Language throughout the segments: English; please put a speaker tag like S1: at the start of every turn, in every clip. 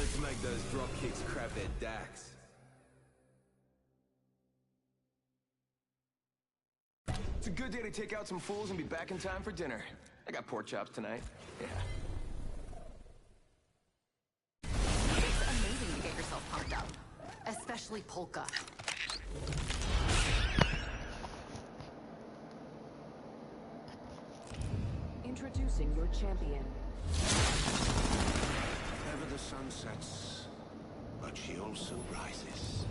S1: Let's make those drop kicks crab their dacks. It's a good day to take out some fools and be back in time for dinner. I got pork chops tonight. Yeah.
S2: It's amazing to get yourself pumped up, especially polka.
S3: Introducing your champion.
S4: Ever the sun sets, but she also rises.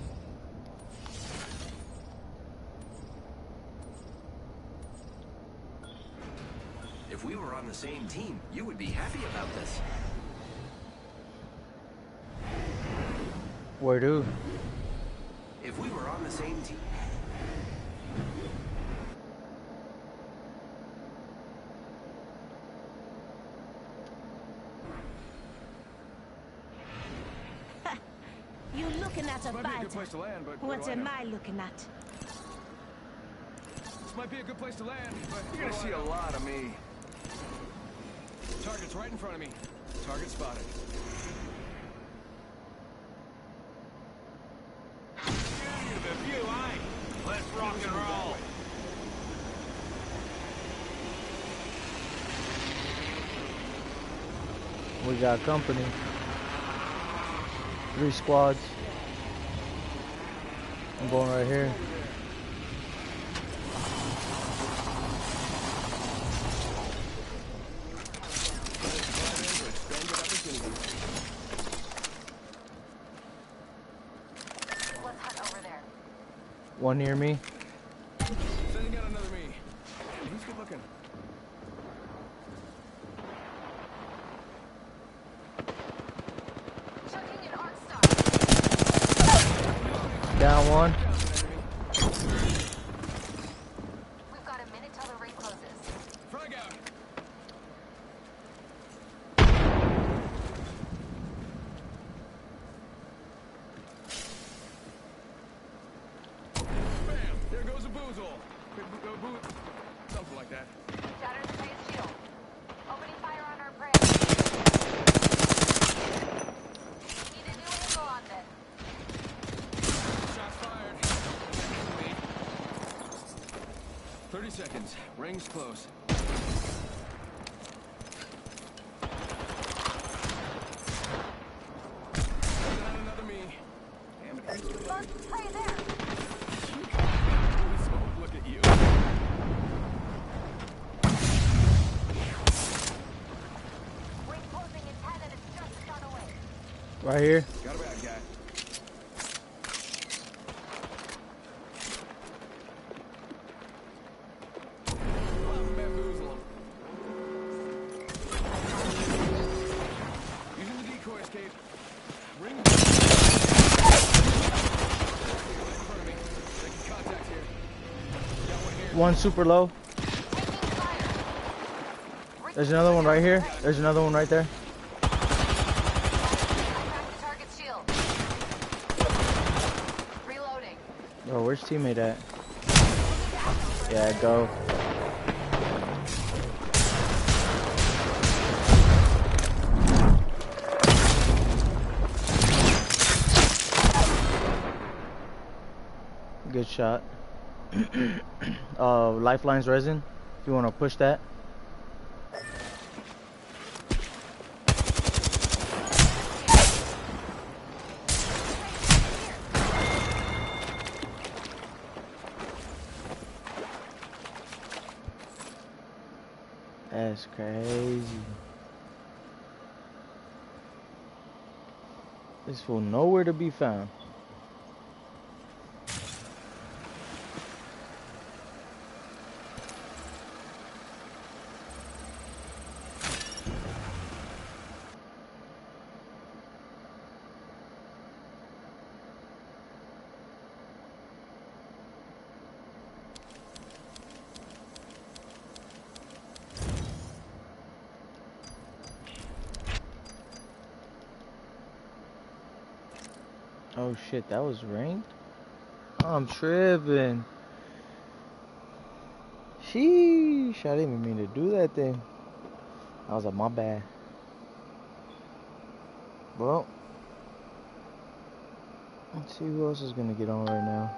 S5: If we were on the same team, you would be happy about this.
S6: Where do?
S5: If we were on the same team.
S7: You looking at a
S1: Might be a good
S7: fighter.
S1: place to land, but
S7: What am I looking at?
S1: This might be a good place to land, but
S8: You're gonna see a lot of me.
S1: Target's right in front of me. Target spotted.
S4: The view, eh? Let's rock and roll.
S6: We got company. 3 squads. I'm going right here.
S2: Let's hunt over there.
S6: One near me.
S1: Sending out another me. Who's good looking?
S2: Chucking an arc star.
S6: Down one.
S2: We've got a minute till the ring closes.
S1: Frag out. Bam! There goes a boozle. Something like that.
S2: Shatter the phase shield. Opening fire on our prey. Need a new angle on this.
S1: Shots fired. 30 seconds. Ring's close. Sending out another me. Damn it.
S2: Bug prey there.
S1: Holy smoke, look at you.
S2: Ring closing in 10 and it's just shot away.
S6: Right here.
S1: Got a bad guy. Bamboozle him. Using the decoy escape. Ring. In front of me. Making contact here. Got one here.
S6: One super low.
S2: Taking fire.
S6: There's another one right here. There's another one right there.
S2: I cracked the target's shield. Reloading.
S6: Yo, where's teammate at? Yeah, go. Good shot. Lifeline's resin. If you want to push that. That's crazy. This fool nowhere to be found. Oh shit, that was ranked? I'm tripping. Sheesh, I didn't even mean to do that thing. I was like, my bad. Well, Let's see who else is gonna get on right now.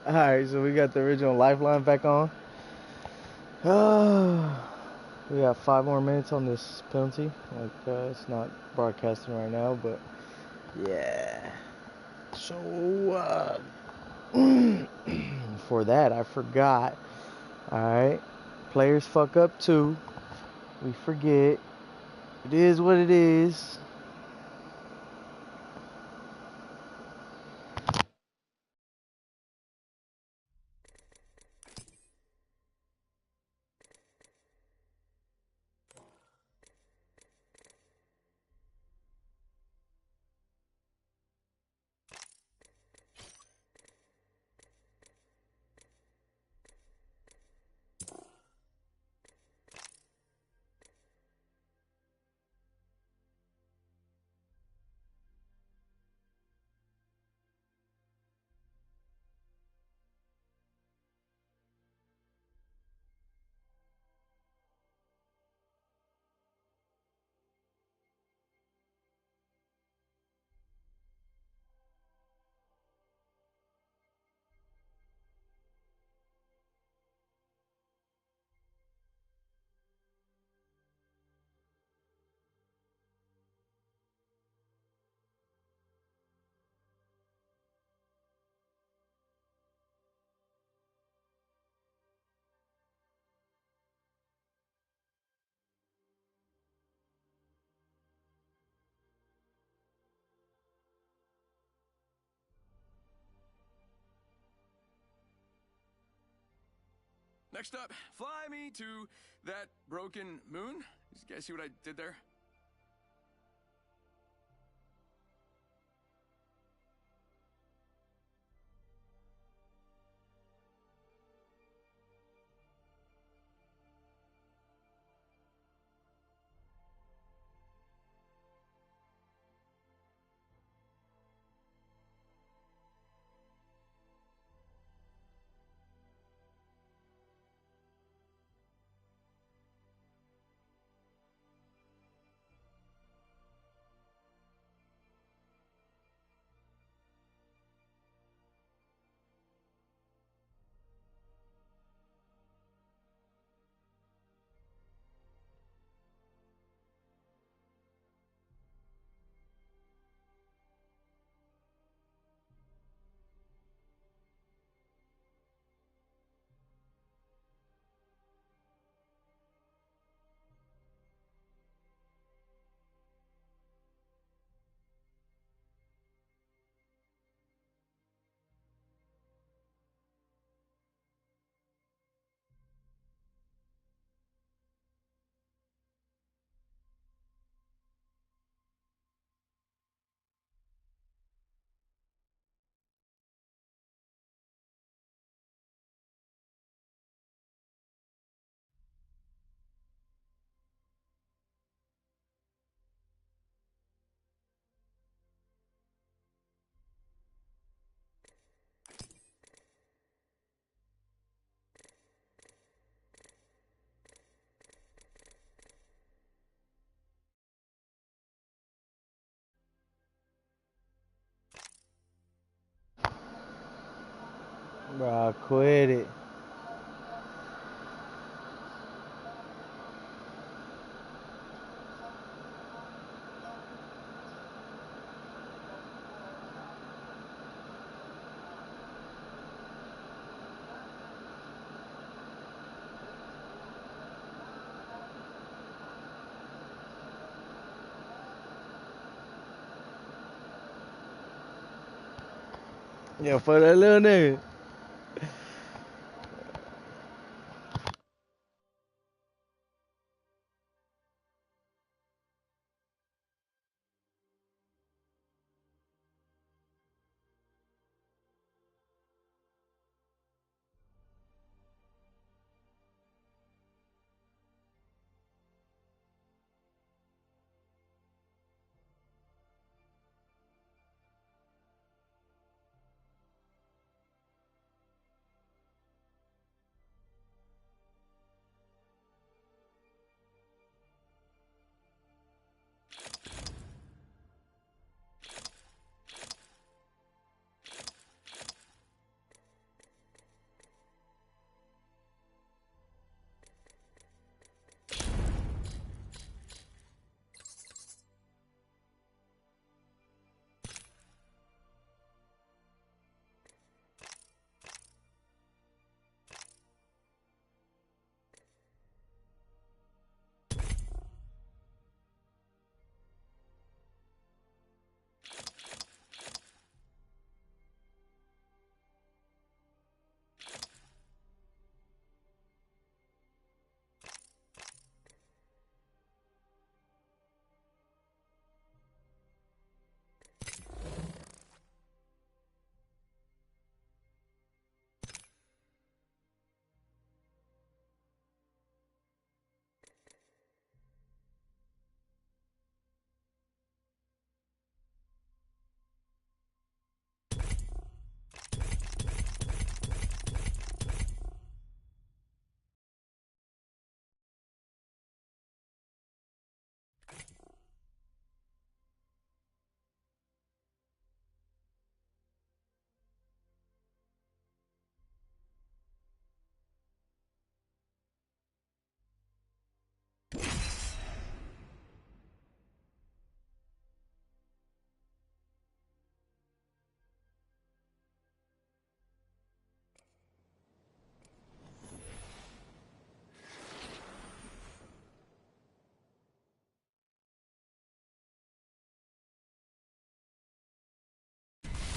S6: Alright, so we got the original Lifeline back on. We got 5 more minutes on this penalty. It's not broadcasting right now, but yeah. So, for that, I forgot. Alright, players fuck up too. We forget. It is what it is.
S7: Next up, fly me to that broken moon. You guys see what I did there?
S6: Bro, quit it. Yeah, for that little nigga.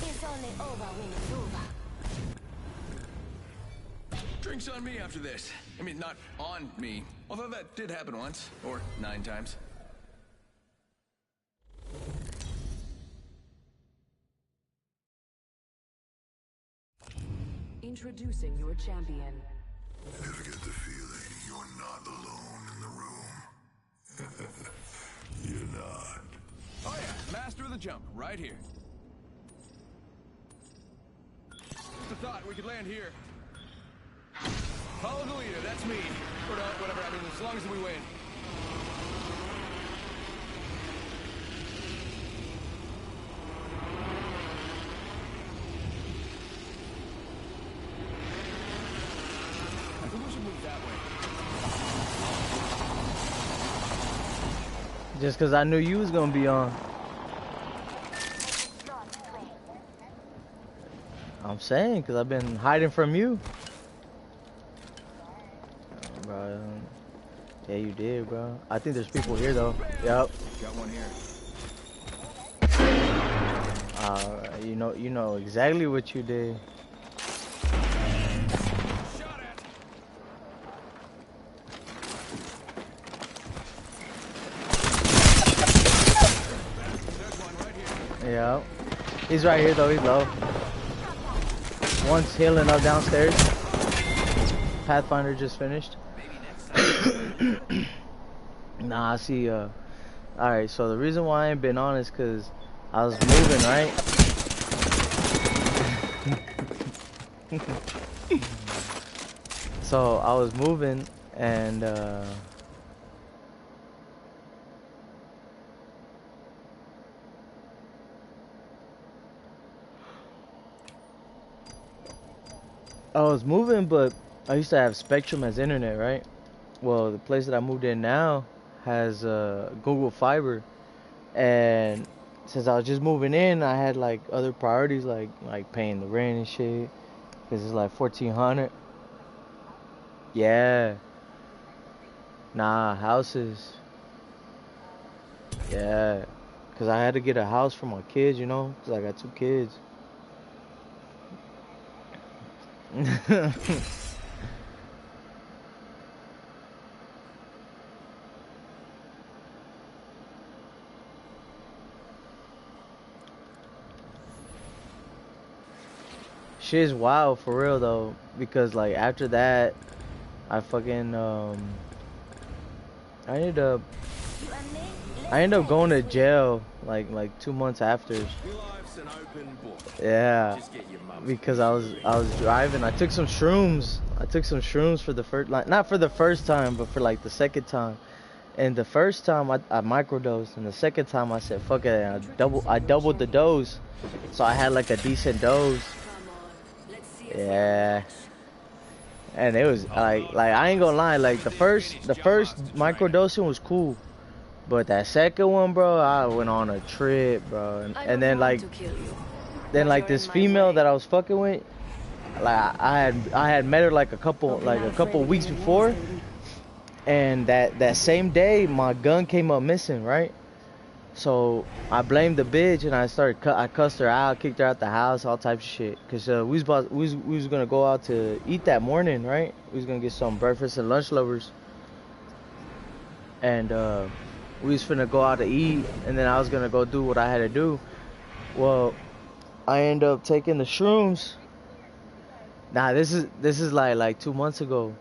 S8: It's only over when it's over.
S7: Drinks on me after this. I mean, not on me. Although that did happen once. Or 9 times.
S3: Introducing your champion.
S8: Ever get the feeling you're not alone in the room? You're not.
S7: Oh yeah, master of the jump, right here. Just a thought, we could land here. Follow the leader, that's me. Or not, whatever, I mean, as long as we win. I think we should move that way.
S6: Just because I knew you was gonna be on. I'm saying, because I've been hiding from you. Bro. Yeah, you did, bro. I think there's people here, though. Yep.
S7: Got one here.
S6: You know exactly what you did.
S7: Shot at. There's one right here.
S6: Yep. He's right here, though. He's low. One's healing up downstairs. Pathfinder just finished. Nah, I see. Alright, so the reason why I ain't been on is because I was moving, right? So I was moving and but I used to have Spectrum as internet, right? Well, the place that I moved in now has Google Fiber, and since I was just moving in, I had like other priorities, like paying the rent and shit, because it's like $1,400. Yeah. Nah, houses. Yeah, because I had to get a house for my kids, you know, because I got 2 kids. Shit's wild for real though, because like after that, I fucking I ended up going to jail like 2 months after. Yeah, because I was driving. I took some shrooms. For the first, like not for the first time, but for like the second time. And the first time I microdosed, and the second time I said fuck it, and I doubled the dose, so I had like a decent dose. Yeah, and it was like I ain't gonna lie, like the first microdosing was cool, but that second one, bro, I went on a trip, bro, and then like this female that I was fucking with, like I had met her like a couple weeks before, and that same day my gun came up missing, right? So I blamed the bitch, and I cussed her out, kicked her out the house, all types of shit. Cause we was gonna go out to eat that morning, right? We was gonna get some breakfast and lunch lovers, and we was finna go out to eat, and then I was gonna go do what I had to do. Well, I ended up taking the shrooms. Nah, this is like 2 months ago,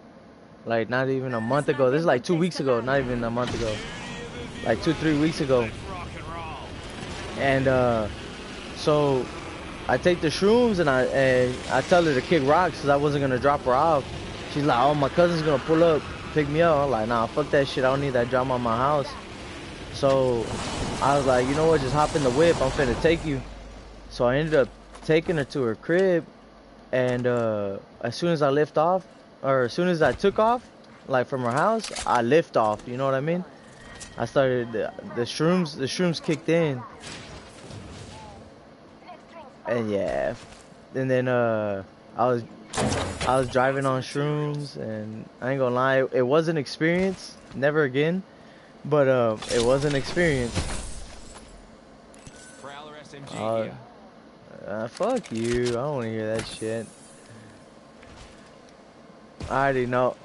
S6: like not even a month ago. This is like 2 weeks ago, not even a month ago, like 2-3 weeks ago. And so I take the shrooms, and I tell her to kick rocks because I wasn't gonna drop her off. She's like, oh, my cousin's gonna pull up, pick me up. I'm like, nah, fuck that shit. I don't need that drama on my house. So I was like, you know what? Just hop in the whip. I'm finna take you. So I ended up taking her to her crib, and as soon as I took off, like from her house, I lift off. You know what I mean? I started the shrooms kicked in. And yeah, and then I was driving on shrooms, and I ain't gonna lie, it was an experience. Never again, but it was an experience.
S7: Prowler SMG here.
S6: Fuck you! I don't want to hear that shit. I already know.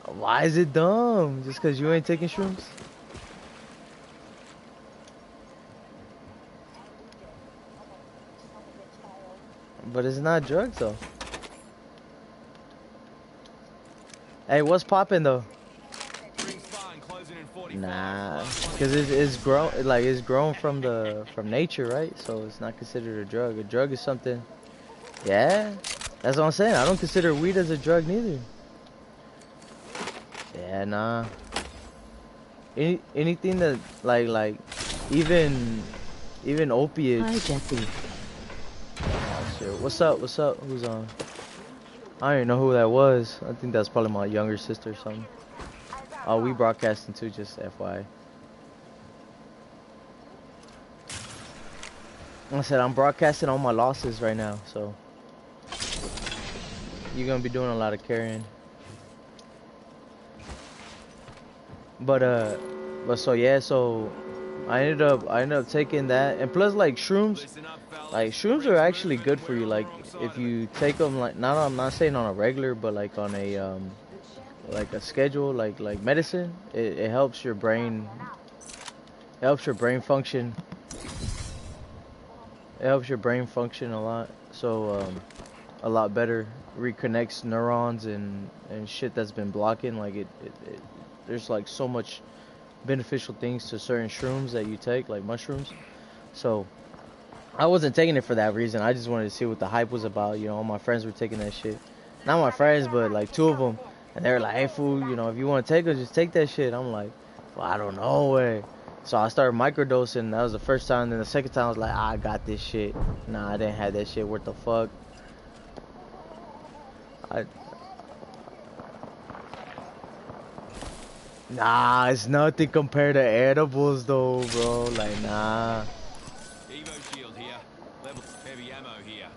S6: Why is it dumb? Just because you ain't taking shrooms? But it's not drugs though. Hey, what's poppin' though? Nah, because it's grown, like it's grown from nature, right? So it's not considered a drug. A drug is something. Yeah, that's what I'm saying. I don't consider weed as a drug neither. Yeah, nah. Anything that like even opiates.
S3: Hi, Jesse.
S6: Oh, shit. What's up? What's up? Who's on? I don't even know who that was. I think that's probably my younger sister or something. Oh, we broadcasting too, just FYI. I said I'm broadcasting all my losses right now, so you're gonna be doing a lot of carrying. But so yeah, so I ended up taking that, and plus like shrooms are actually good for you. Like if you take them, like I'm not saying on a regular, but like on a like a schedule, like medicine, it helps your brain. It helps your brain function. It helps your brain function a lot. So a lot better. Reconnects neurons and shit that's been blocking. Like it there's like so much beneficial things to certain shrooms that you take, like mushrooms. So I wasn't taking it for that reason. I just wanted to see what the hype was about. You know, all my friends were taking that shit. Not my friends, but like two of them. And they were like, hey, fool, you know, if you want to take it, just take that shit. I'm like, well, I don't know, way. So I started microdosing. That was the first time. Then the second time, I was like, I got this shit. Nah, I didn't have that shit. What the fuck? Nah, it's nothing compared to edibles, though, bro. Like, nah.
S9: Evo shield here. Level heavy ammo here.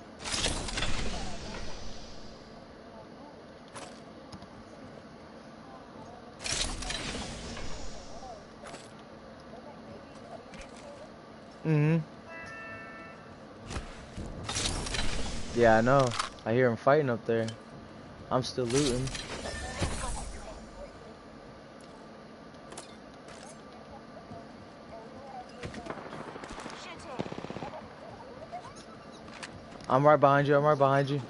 S6: Yeah, I know. I hear him fighting up there. I'm still looting. I'm right behind you. I'm right behind you.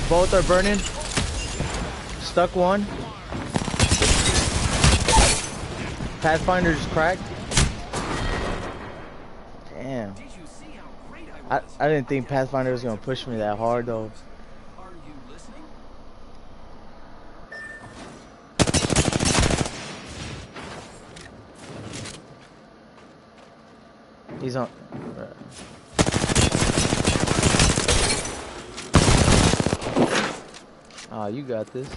S6: Both are burning. Stuck one. Pathfinder's cracked. Damn. I didn't think Pathfinder was gonna push me that hard though.
S5: Are you listening?
S6: He's on. Oh, you got this.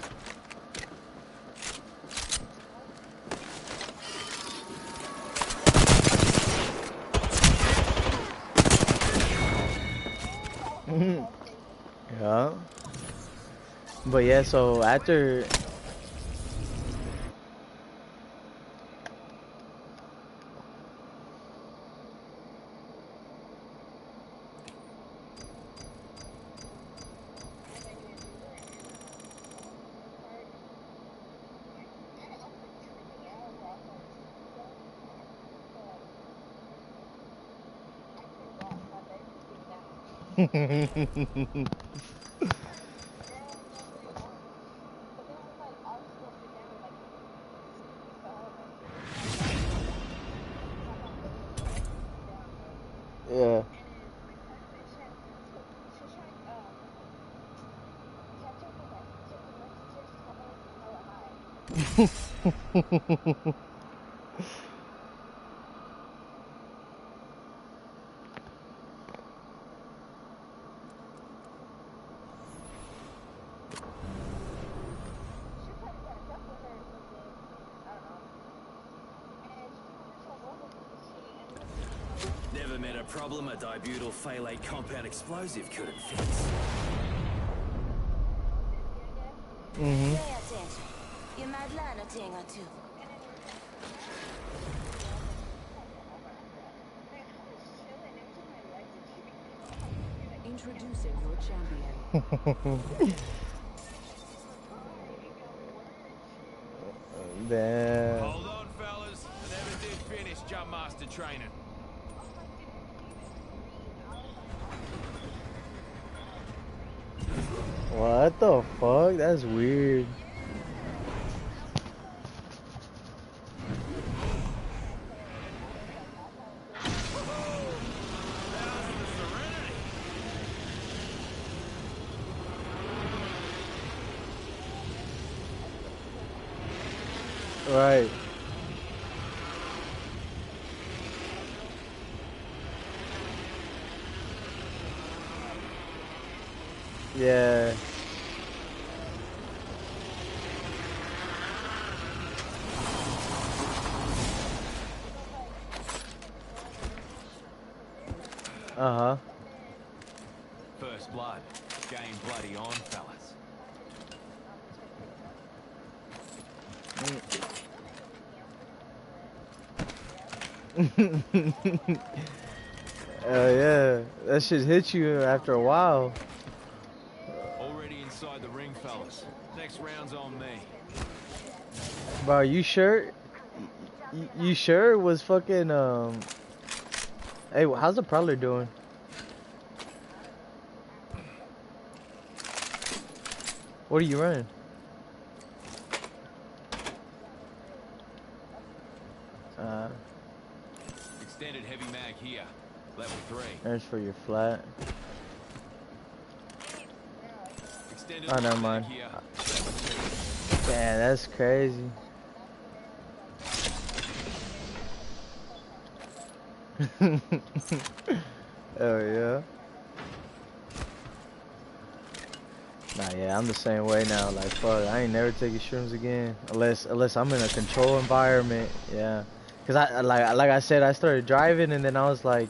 S6: Yeah. But yeah, so after yeah.
S5: Never met a problem a dibutyl phthalate compound explosive couldn't fix.
S6: Mhm.
S10: Pay attention. You might learn a thing or two.
S3: Introducing your champion.
S6: Damn.
S9: Hold on, fellas. I never did finish Jump Master training.
S6: What the fuck? That's weird. Right. Yeah. Uh-huh.
S9: First blood. Game bloody on, fellas.
S6: Oh yeah, that shit hit you after a while.
S9: Already inside the ring, fellas. Next round's on me.
S6: Bro, you sure? You sure it was fucking Hey, how's the Prowler doing? What are you running?
S9: Extended heavy mag here. Level 3.
S6: There's for your flat.
S9: Extended
S6: Oh, never
S9: mag
S6: mind.
S9: here.
S6: Yeah, that's crazy. Oh yeah. Nah, yeah, I'm the same way now. Like, fuck, I ain't never taking shrooms again, unless I'm in a control environment. Yeah, cause like I said, I started driving, and then I was like,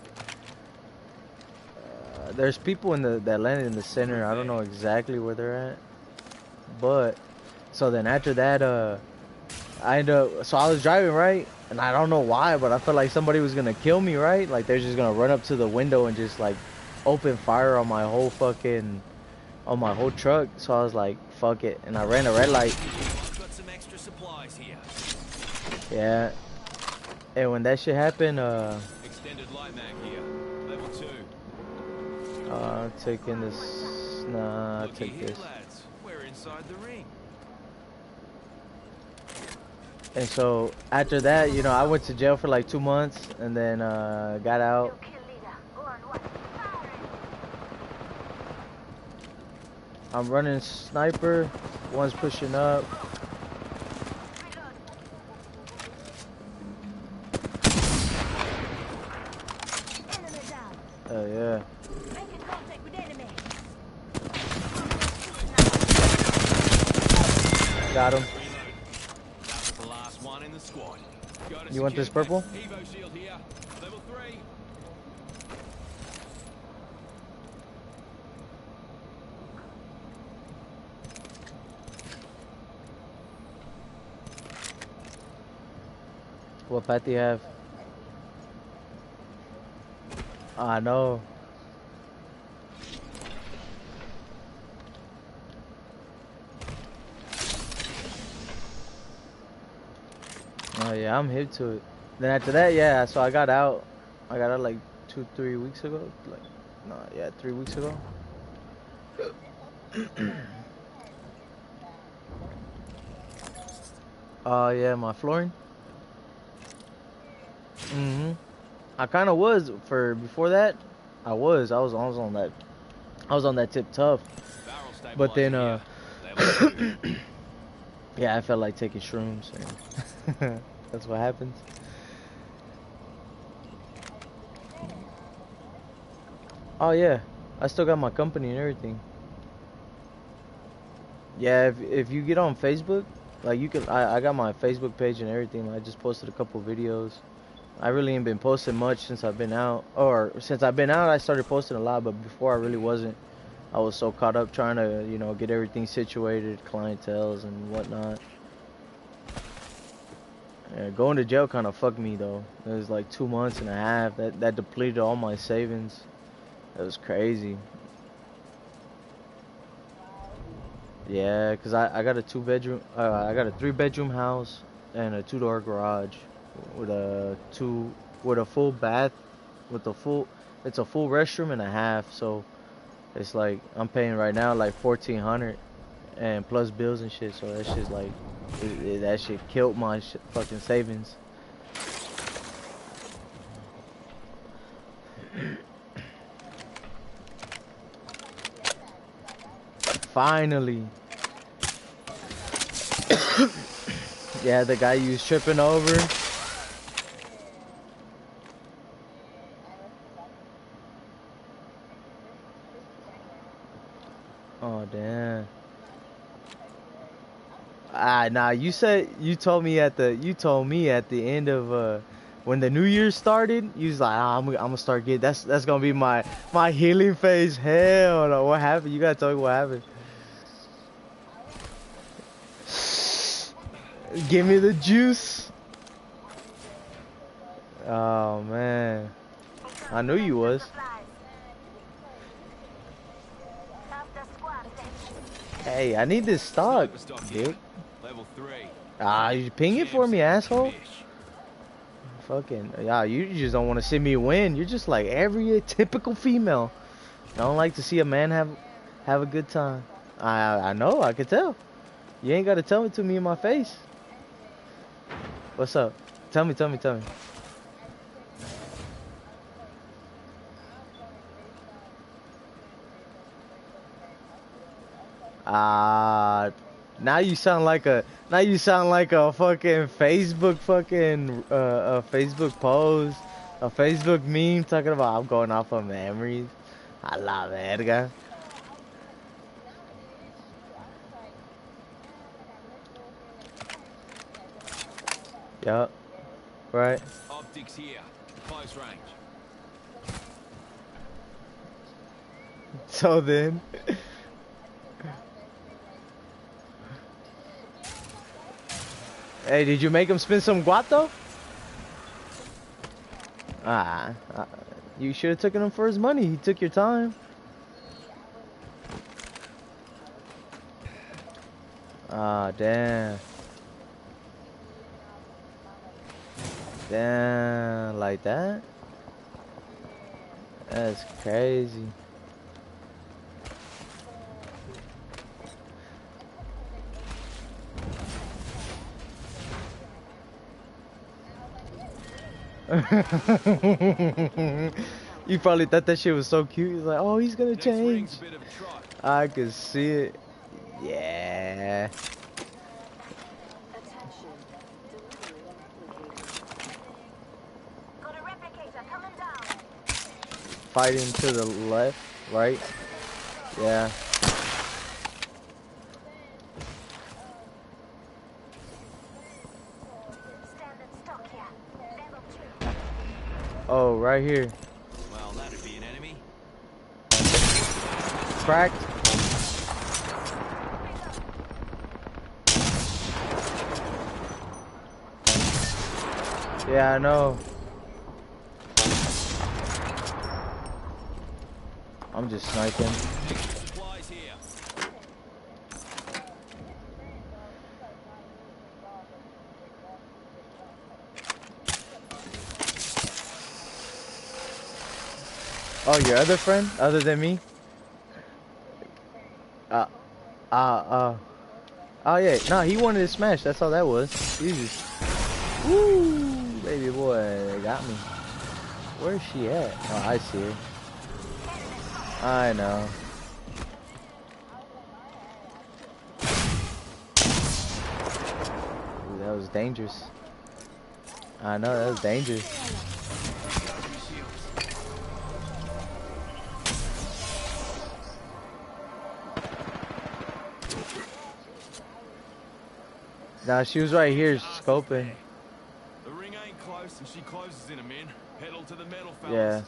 S6: there's people that landed in the center. I don't know exactly where they're at, but so then after that, I ended up. So I was driving right, and I don't know why, but I felt like somebody was gonna kill me, right? Like they're just gonna run up to the window and just like open fire on my whole fucking. On my whole truck, so I was like, fuck it, and I ran a red light.
S9: Got some extra supplies here.
S6: Yeah, and when that shit happened,
S9: Extended light mag here. Level 2.
S6: taking this, nah, I'll
S9: Looky
S6: take
S9: here,
S6: this.
S9: lads. We're inside the ring.
S6: And so after that, you know, I went to jail for like 2 months, and then got out. I'm running sniper, one's pushing up. Oh yeah. Got him.
S9: That was the last one in the squad.
S6: You want this purple?
S9: Evo shield here. Level 3.
S6: What path do you have? I know. Oh yeah, I'm hip to it. Then after that, yeah, so I got out. I got out like 2-3 weeks ago. Like, no, yeah, 3 weeks ago. Yeah, my flooring. I kind of was before that. I was on that tip tough. But then yeah, I felt like taking shrooms, and that's what happens. Oh yeah, I still got my company and everything. Yeah, if you get on Facebook, like you can, I got my Facebook page and everything. I just posted a couple videos. I really ain't been posting much since I've been out. Or since I've been out, I started posting a lot, but before I really wasn't. I was so caught up trying to, you know, get everything situated, clientels and whatnot. Yeah, going to jail kind of fucked me though. It was like 2 months and a half. That depleted all my savings. It was crazy. Yeah, cause I got a 2-bedroom, I got a 3-bedroom house and a 2-door garage with a full bath, with a full, it's a full restroom and a half. So it's like I'm paying right now like 1,400, and plus bills and shit. So that shit's like, that shit killed my fucking savings. Finally. Yeah, the guy you was tripping over. Oh damn. Nah, you told me at the end of when the new year started, you was like, I'm gonna start getting, that's gonna be my healing phase. Hell no, what happened? You gotta tell me what happened. Give me the juice. Oh man, I knew you was. Hey, I need this stock, dude.
S9: Level 3.
S6: You ping it for me, asshole. Fucking, yeah, you just don't want to see me win. You're just like every typical female. I don't like to see a man have a good time. I know, I can tell. You ain't gotta tell it to me in my face. What's up? Tell me. Now you sound like a fucking Facebook a Facebook post, a Facebook meme talking about I'm going off of memories. A la verga. Yup. Right.
S9: Optics here. Close range.
S6: So then. Hey, did you make him spend some guap though? You should have taken him for his money. He took your time. Damn. Damn, like that? That's crazy. You probably thought that shit was so cute. He's like, oh, he's gonna change. I could see it. Yeah. Fighting to the left, right? Yeah. Oh, right here.
S9: Well, that'd be an enemy.
S6: Cracked. Yeah, I know. I'm just sniping.
S9: Supplies here.
S6: Oh, your other friend, other than me? Oh yeah, no, he wanted to smash. That's all that was. Jesus. Woo, baby boy, got me. Where's she at? Oh, I see her. I know. Ooh, that was dangerous. I know, that was dangerous. Nah, she was right here scoping.
S9: The ring ain't close and she closes in a min. Pedal to the metal, fellas.
S6: Yeah.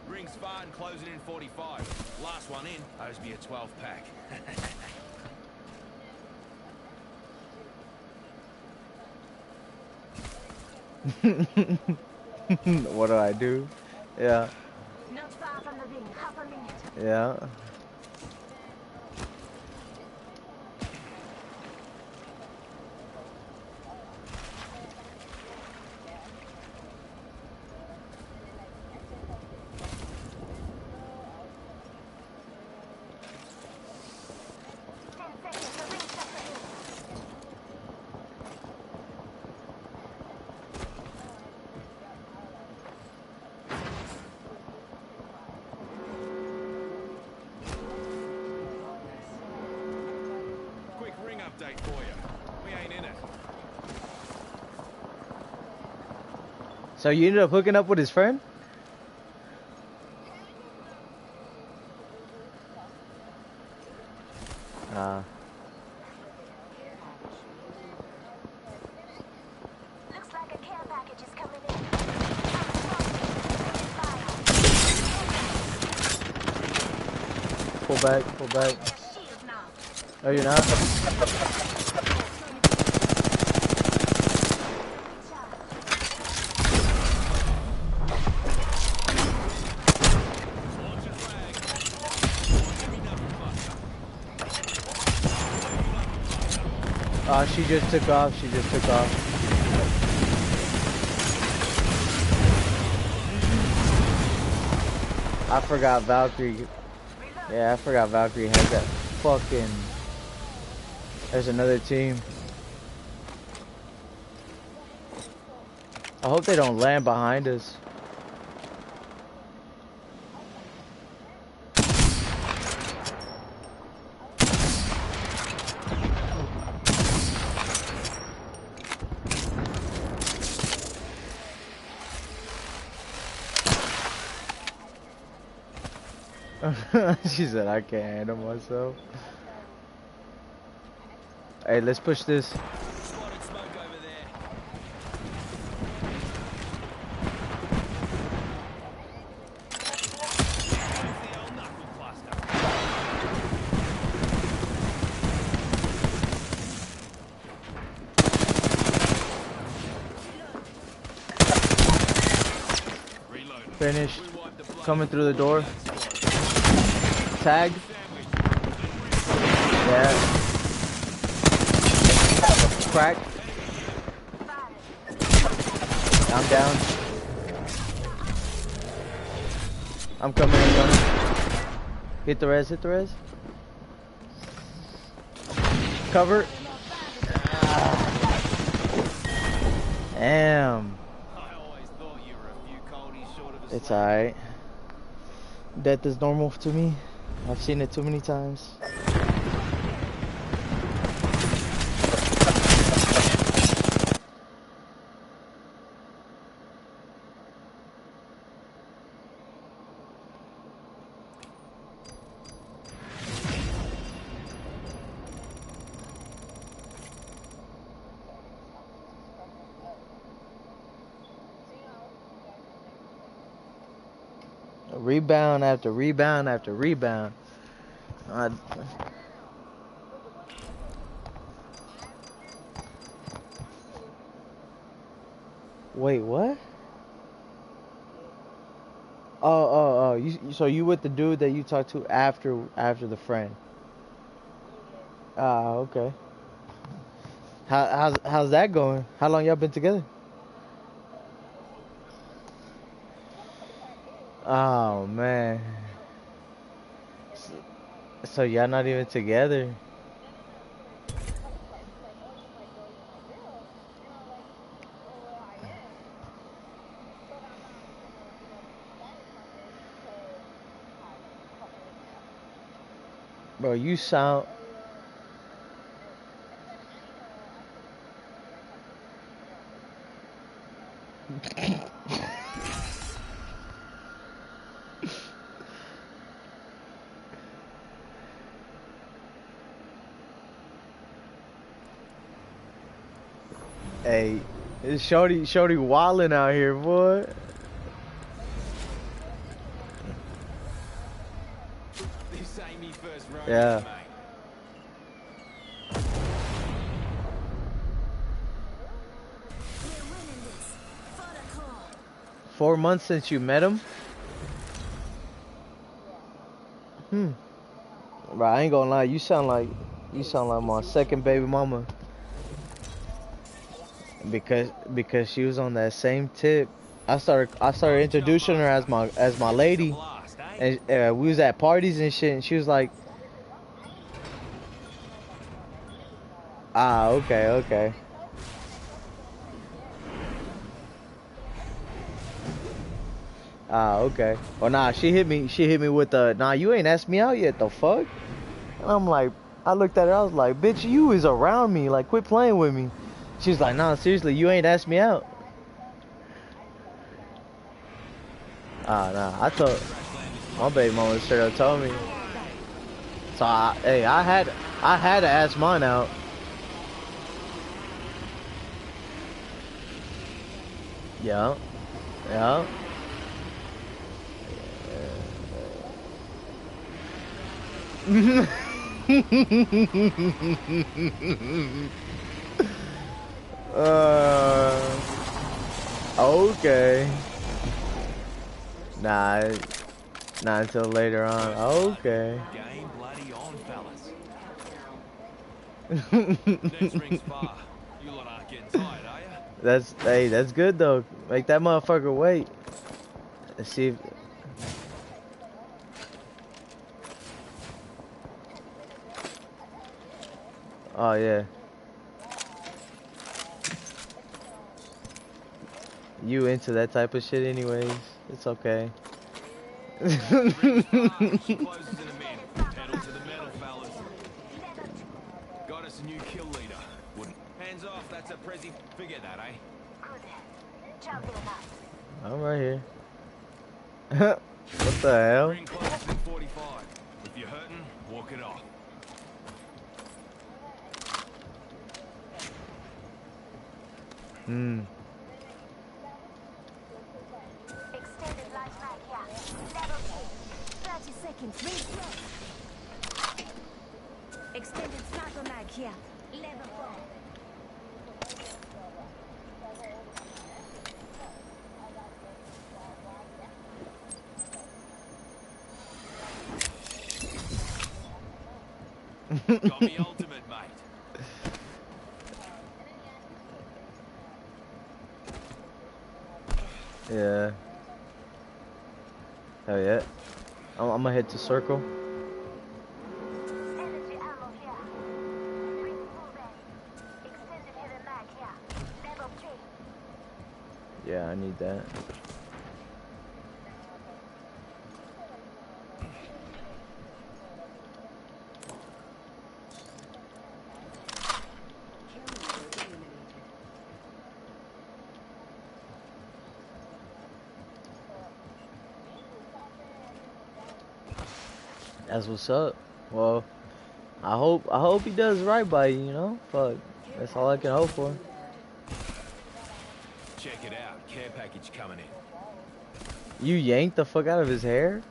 S9: Ring's far and closing in 45. Last one in owes me a 12-pack.
S6: What do I do? Yeah.
S10: Not far from the ring, half a minute.
S6: Yeah.
S9: Quick ring update for you. We ain't in it.
S6: So you ended up hooking up with his friend?
S10: Looks like a care package is coming in.
S6: Pull back, pull back.
S10: Shield now.
S6: Oh, you're not? Oh, she just took off. She just took off. I forgot Valkyrie. Yeah, I forgot Valkyrie has that fucking... There's another team. I hope they don't land behind us. She said, I can't handle myself. Hey, let's push this.
S9: Spotted smoke over there. Where's the old knuckle cluster? Reload.
S6: Finished. Coming through the door. Tag. Yeah. Crack. I'm down. I'm coming, I'm coming. Hit the res, hit the res. Cover. Damn. It's alright. Death is normal to me. I've seen it too many times. Rebound after rebound after rebound. Wait, what? Oh. So you with the dude that you talked to after the friend? Ah, okay. How's that going? How long y'all been together? Oh man. So y'all not even together? Bro, you sound... Hey, it's Shorty wildin' out here, boy.
S9: This ain't me first rodeo,
S6: Yeah.
S9: mate.
S10: We're winning this.
S6: 4 months since you met him? Bro, I ain't gonna lie, you sound like my second baby mama. Because she was on that same tip. I started introducing her as my lady, and we was at parties and shit, and she was like, ah, okay. Ah, okay. Well, nah, she hit me with the, nah, you ain't asked me out yet, the fuck? And I'm like, I looked at her, I was like, bitch, you is around me, like, quit playing with me. She's like, nah, seriously, you ain't asked me out. Ah, nah, I told, my baby mama straight up told me. So, I had to ask mine out. Yeah. Okay. Nah, not until later on. Okay.
S9: Game bloody on, fellas. Next ring's far. You lot aren't getting tired, are ya?
S6: That's good though. Make that motherfucker wait. Let's see if... Oh yeah. You into that type of shit anyways. It's okay.
S9: She closes in a minute. Pedal to the metal, fellas. Got us a new kill leader. Wouldn't. Hands off, that's a Prezi. Forget that, eh?
S10: Good. Champion up.
S6: I'm right here. What the hell?
S9: Ring closes in 45. If you're hurting, walk it off.
S10: Extended light mag, yeah. Level 2. 30 seconds. Ring close. Extended sniper mag here. Level 4.
S9: Got me ultimate, mate.
S6: Yeah. Hell yeah. I'm gonna hit the circle.
S10: Energy ammo here. Ring full ready. Extended heavy mag here. Level 3.
S6: Yeah, I need that. That's what's up. Well, I hope he does right by you, you know? Fuck. That's all I can hope for.
S9: Check it out. Care package coming in.
S6: You yanked the fuck out of his hair?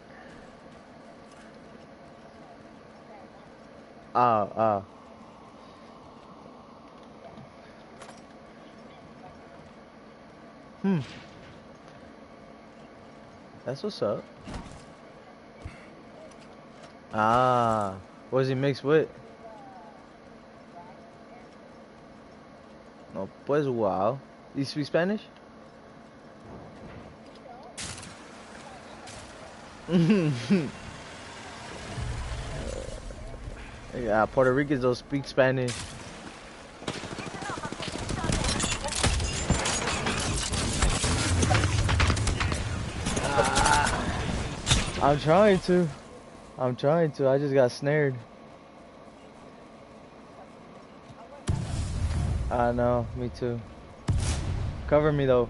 S6: Oh. That's what's up. Ah, what does he mix with? No, pues wow. You speak Spanish? Yeah, Puerto Ricans don't speak Spanish. I'm trying to. I just got snared. I know, me too. Cover me though.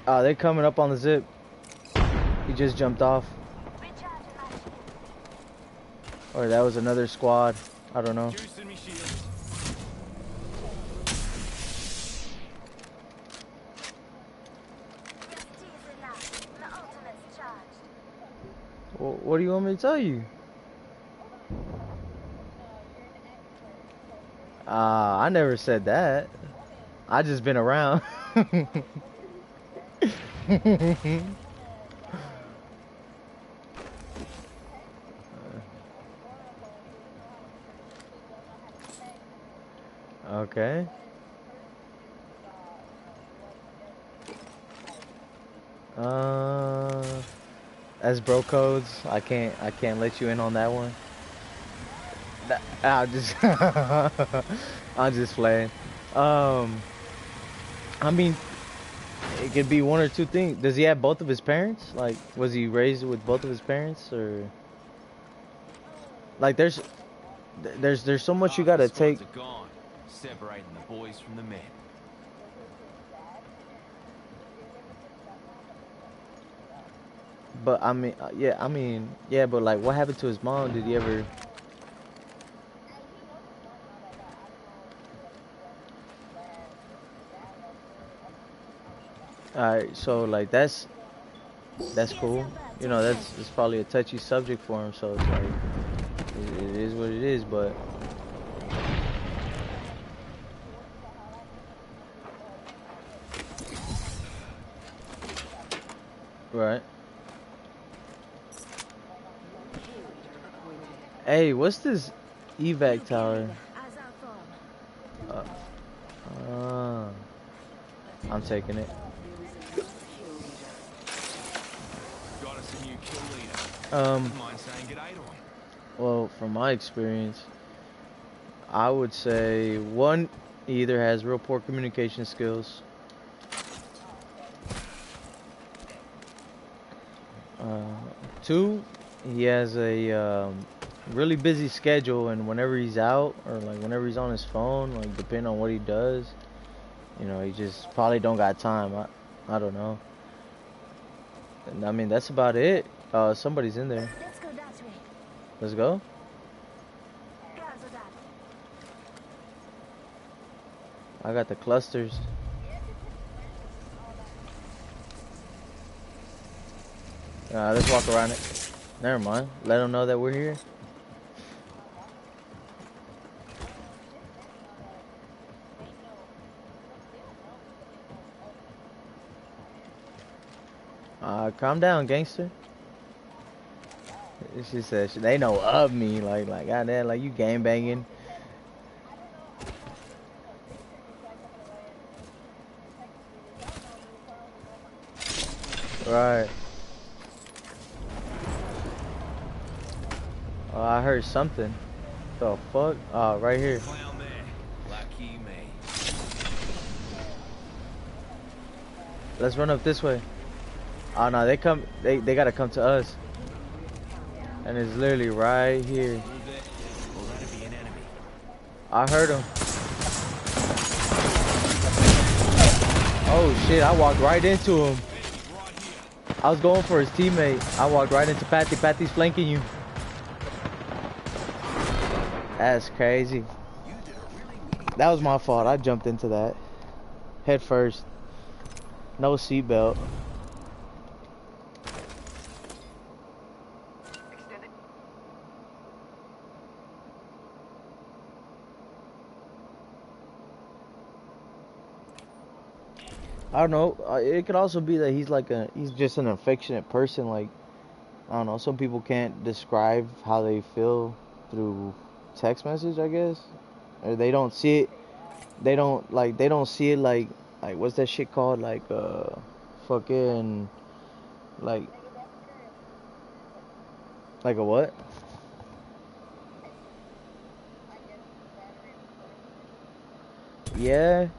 S6: They're coming up on the zip. He just jumped off. Or that was another squad. I don't know. What do you want me to tell you? I never said that. I just been around. Okay. As bro codes, I can't let you in on that one. I'll just I'll just play. I mean, it could be one or two things. Does he have both of his parents? Like, was he raised with both of his parents, or like there's so much you gotta take.
S9: Are gone, separating the boys from the men.
S6: But yeah, but like, what happened to his mom? Did he ever? Alright, so like that's cool. You know, it's probably a touchy subject for him, so it's like it is what it is, but right. Hey, what's this evac tower? I'm taking it.
S9: Got us a new kill leader. Mind saying g'day to him?
S6: Well, from my experience, I would say one, he either has real poor communication skills. Two, he has a really busy schedule, and whenever he's out or like whenever he's on his phone, like depending on what he does, you know, he just probably don't got time. I don't know. And I mean, that's about it. Somebody's in there.
S10: Let's go that way.
S6: Let's go. I got the clusters. Let's walk around it. Never mind. Let them know that we're here. Calm down, gangster. She said they know of me, like goddamn, like you gang banging. Right. Oh, I heard something. The fuck? Oh, right here.
S9: Clown there. Lucky me.
S6: Let's run up this way. Oh no, they gotta come to us. And it's literally right here.
S9: Well, that'd be an enemy.
S6: I heard him. Oh shit, I walked right into him. I was going for his teammate. I walked right into Patty. Patty's flanking you. That's crazy. That was my fault. I jumped into that. Head first. No seatbelt. I don't know. It could also be that he's just an affectionate person. Like, I don't know. Some people can't describe how they feel through text message, I guess, or they don't see it. They don't see it like what's that shit called? Like fucking like a what? Yeah.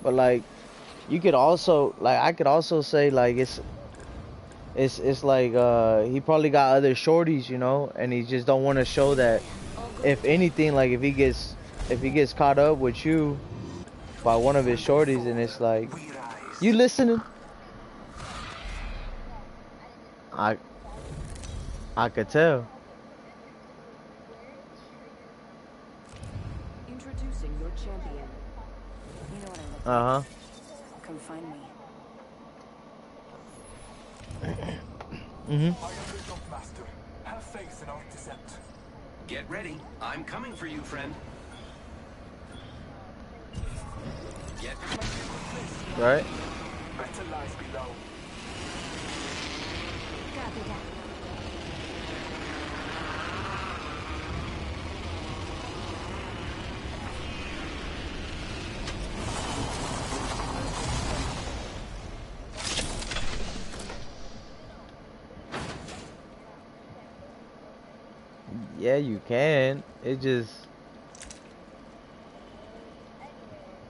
S6: But like, you could also I could also say like it's like he probably got other shorties, you know, and he just don't want to show that. If anything, like if he gets caught up with you by one of his shorties, and it's like, you listening? I could tell.
S3: Introducing your champion. You know what I look
S6: Uh-huh.
S3: come find me.
S11: I am the Jump Master. Have faith in our descent.
S4: Get ready. I'm coming for you, friend. Get
S6: Right?
S11: Better lies below.
S10: Copy that.
S6: Yeah, you can. It just.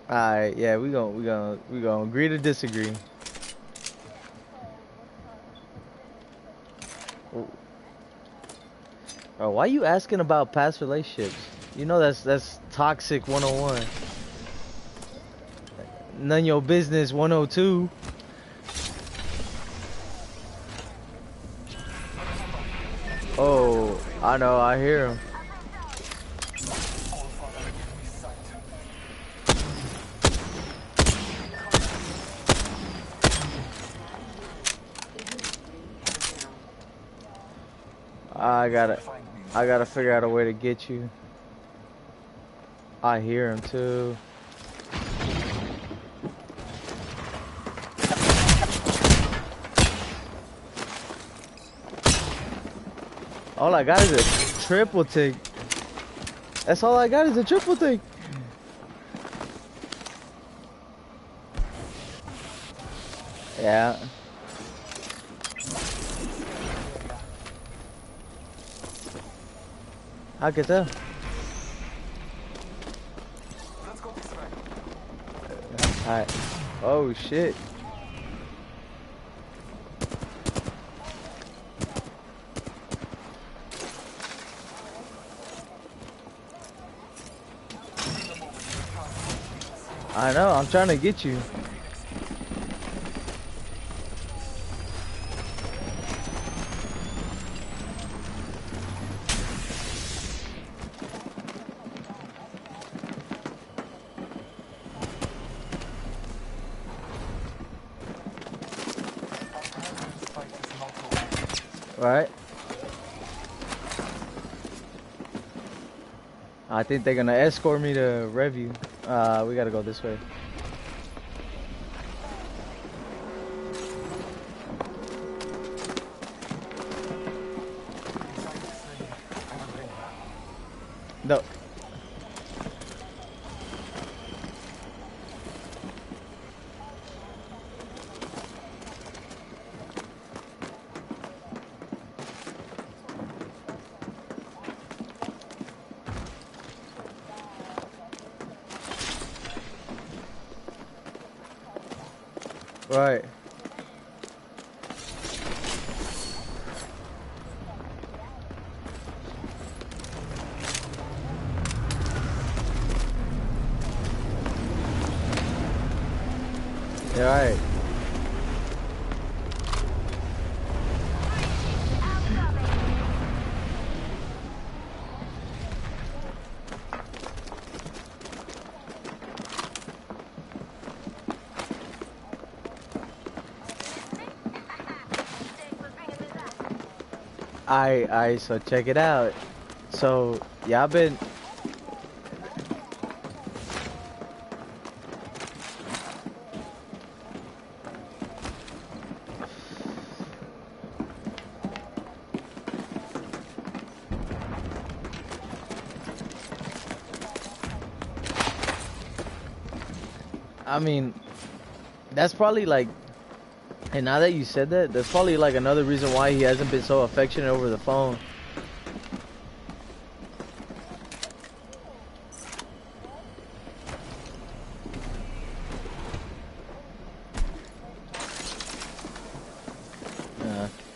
S6: Alright, yeah, we gonna agree to disagree. Oh, why you asking about past relationships? You know that's toxic 101. None your business 102. Oh, I know, I hear him. I gotta figure out a way to get you. I hear him too. All I got is a triple tick. That's all I got is a triple tick. Yeah. I could tell.
S11: Let's go this way.
S6: Alright. Oh shit. I know, I'm trying to get you. Right. I think they're gonna escort me to Review. We gotta go this way. No. Right. You're right. So check it out. So, yeah, I've been... I mean, that's probably like... And now that you said that, that's probably like another reason why he hasn't been so affectionate over the phone.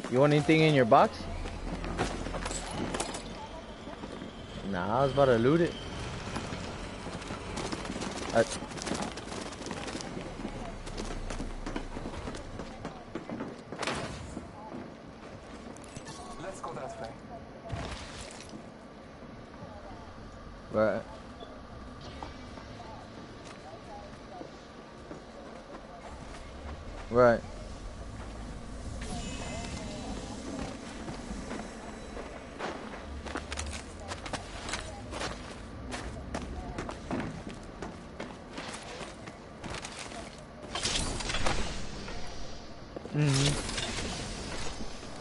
S6: You want anything in your box? Nah, I was about to loot it.
S11: Let's go that way.
S6: Right. Right.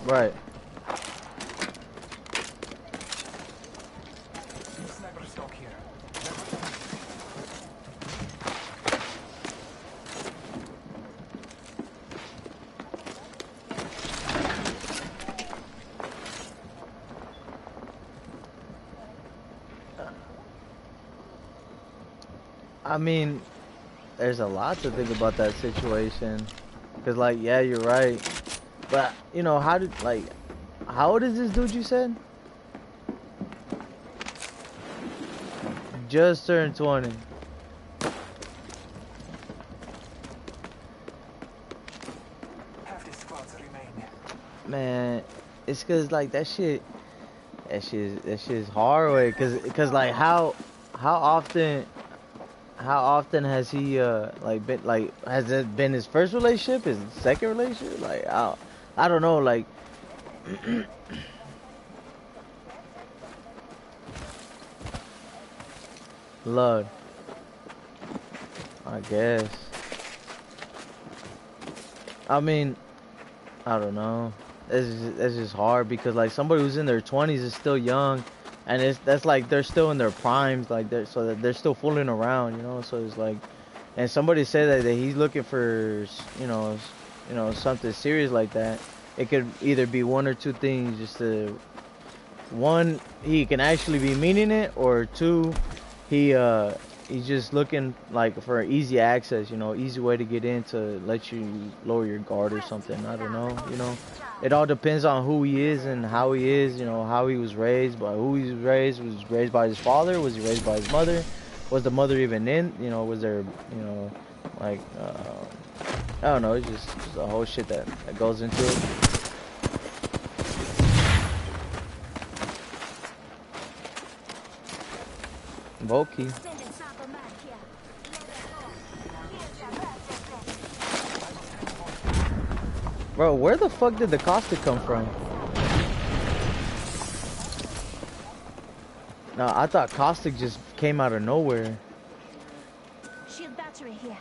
S6: Right.
S11: Sniper stock here.
S6: I mean, there's a lot to think about that situation. Cause like, yeah, you're right. But you know, how old is this dude you said? Just turned 20.
S11: Half the squads remain.
S6: Man, it's cause like that shit is hard way. Cause like how often has he like been like has it been his first relationship, his second relationship? Like I don't know, like Lord, I guess. I mean, I don't know. It's just hard because like somebody who's in their 20s is still young, and that's like they're still in their primes, like they're still fooling around, you know. So it's like, and somebody said that he's looking for you know something serious like that. It could either be one or two things. Just one, he can actually be meaning it, or two, he's just looking like for easy access, you know, easy way to get in to let you lower your guard or something. I don't know, you know. It all depends on who he is and how he is, you know, how he was raised, by who he was raised by his father, was he raised by his mother, was the mother even in, you know, was there, you know, like, I don't know, it's just a whole shit that goes into it. Volky. Bro, where the fuck did the caustic come from? No, I thought caustic just came out of nowhere.
S10: Shield battery here.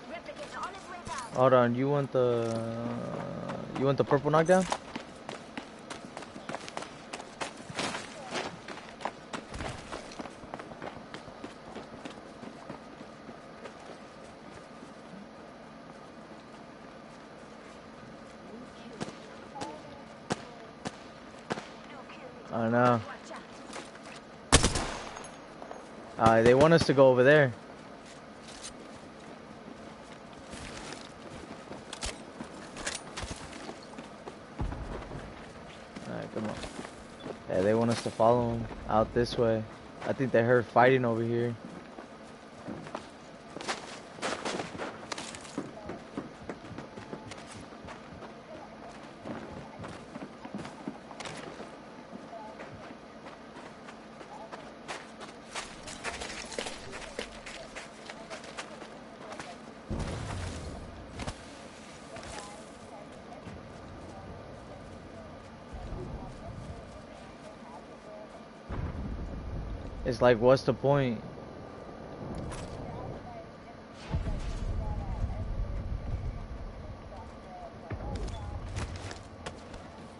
S10: Replicator on its way down.
S6: Hold on, you want the purple knockdown? I know. They want us to go over there. Alright, come on. Yeah, they want us to follow them out this way. I think they heard fighting over here. It's like, what's the point?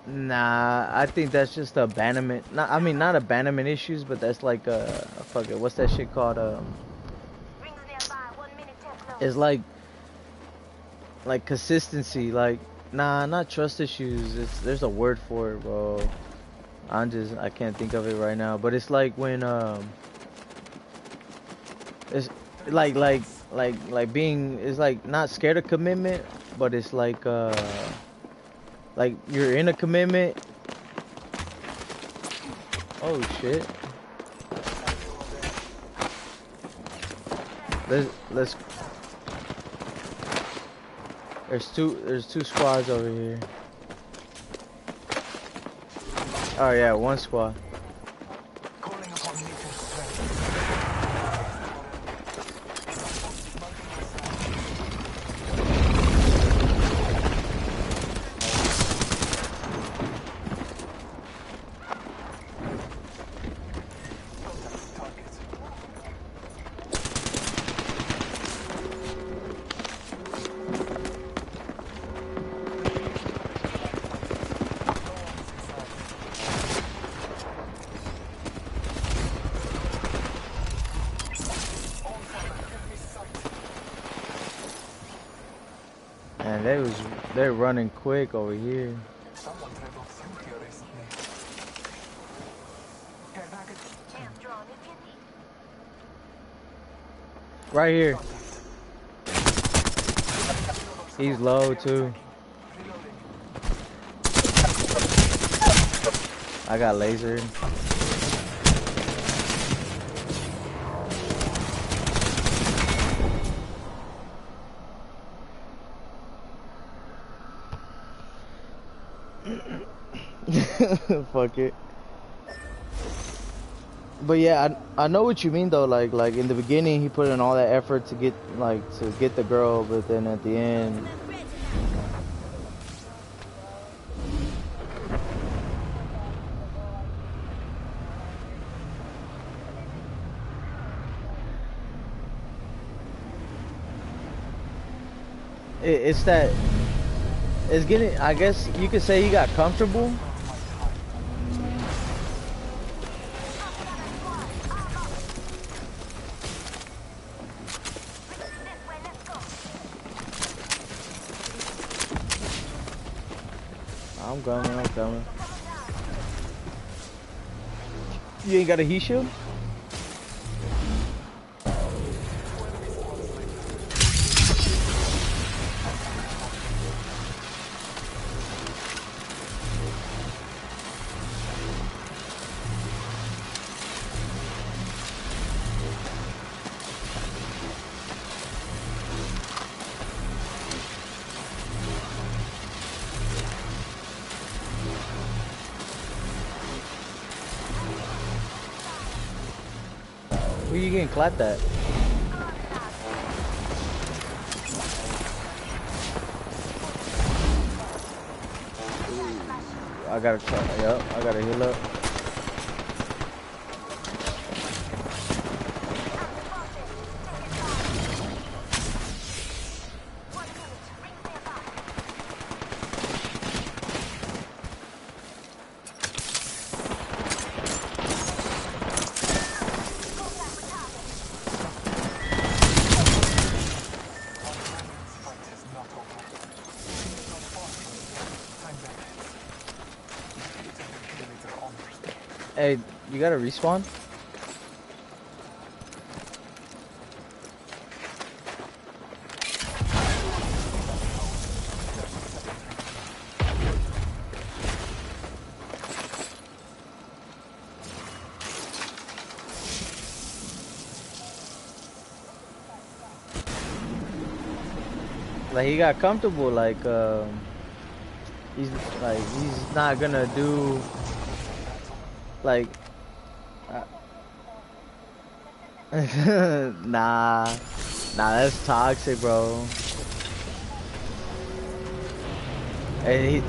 S6: Nah, I think that's just abandonment. I mean, not abandonment issues, but that's like fuck it. What's that shit called? It's like consistency. Like, nah, not trust issues. There's a word for it, bro. I can't think of it right now, but it's like when it's like being, it's like not scared of commitment, but it's like you're in a commitment. Oh shit. Let's there's two squads over here. Oh yeah, one squad.
S11: Calling upon nature's strength.
S6: they're running quick over here.
S11: Someone traveled through here recently. Care package?
S10: Chance drawn if you need.
S6: Right here. He's low too. I got lasered. Fuck it. But yeah, I know what you mean though. Like in the beginning, he put in all that effort to get the girl, but then at the end, it's that it's getting. I guess you could say he got comfortable. I'm coming. You ain't got a heat shield? Who you getting clapped at? I gotta try. Yup, I gotta heal up. Hey, you gotta respawn? Like he got comfortable, he's not gonna do like nah, that's toxic, bro. And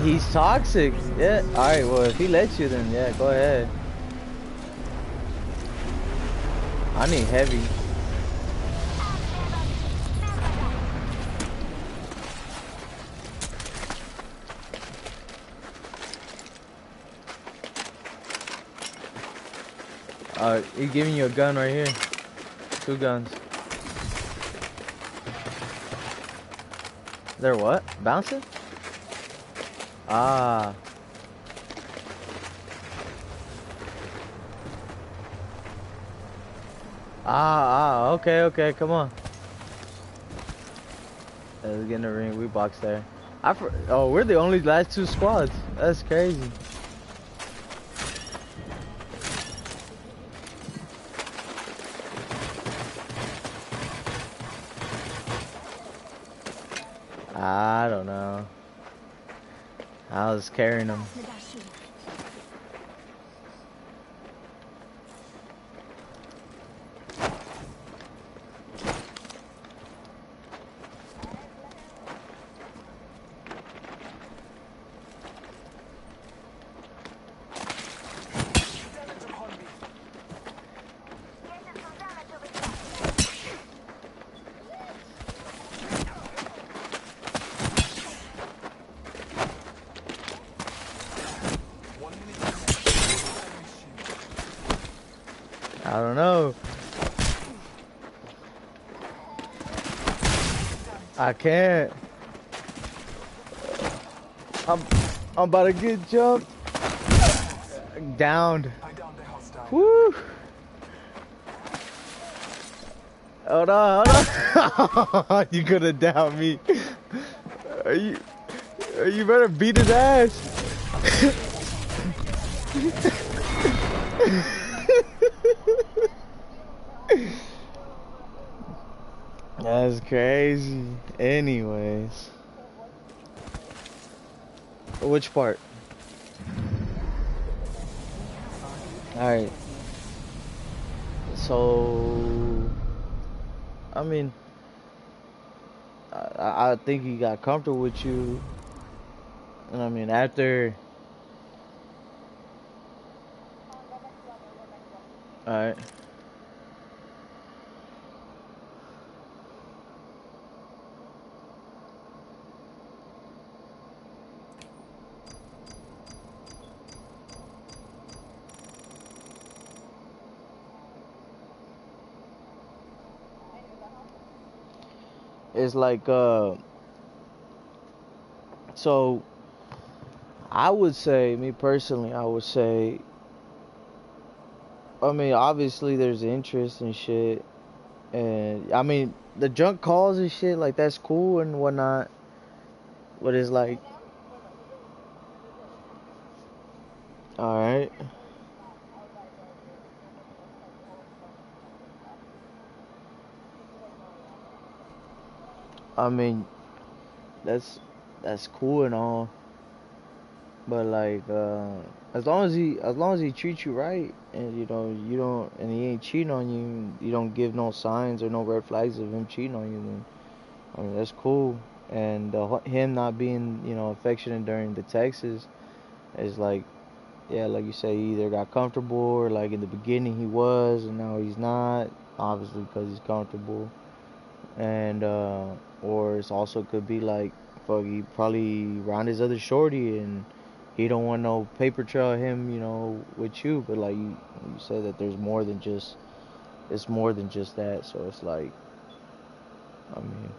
S6: he's toxic. Yeah. All right. Well, if he lets you, then yeah, go ahead. I need heavy. He's giving you a gun right here. 2 guns. They're what? Bouncing? Ah. Okay, come on. Let's get in the ring. We box there. Oh, we're the only last 2 squads. That's crazy. I don't know. I was carrying him. I don't know. I can't. I'm about to get jumped. Downed.
S11: I downed the hostile.
S6: Woo! Hold on, hold on. You could have downed me. You better beat his ass. That's crazy. Anyways. Which part? Alright. So, I mean, I think he got comfortable with you. And I mean, after... Alright. It's like, so I would say, me personally, I would say, I mean, obviously there's interest and shit, and I mean, the junk calls and shit, like, that's cool and whatnot, but it's like, alright. I mean, that's cool and all, but like, as long as he treats you right, and you don't, and he ain't cheating on you, you don't give no signs or no red flags of him cheating on you, then I mean, that's cool. And him not being, affectionate during the texts is like, yeah, like you say, he either got comfortable, or like in the beginning he was and now he's not, obviously because he's comfortable. And or it's also could be like, fuck, he probably around his other shorty and he don't want no paper trail of him, with you. But like you said that there's more than just, it's more than just that. So it's like, I mean,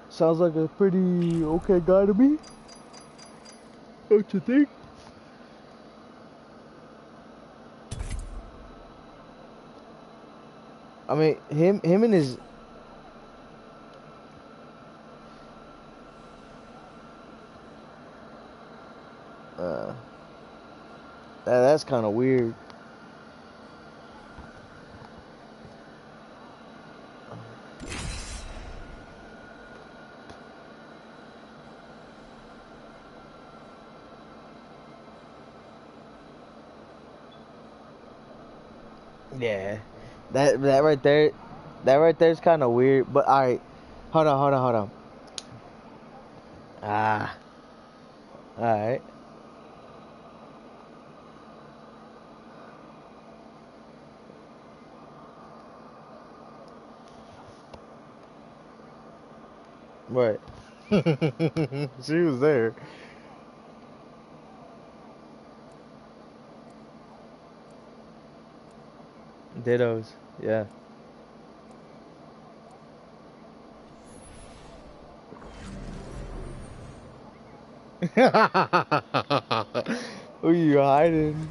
S6: sounds like a pretty okay guy to me. Don't you think? I mean, him and his... that's kind of weird. Yeah. That right there is kind of weird, but alright. Hold on. Alright. What? She was there. Dittos, yeah. Who you hiding?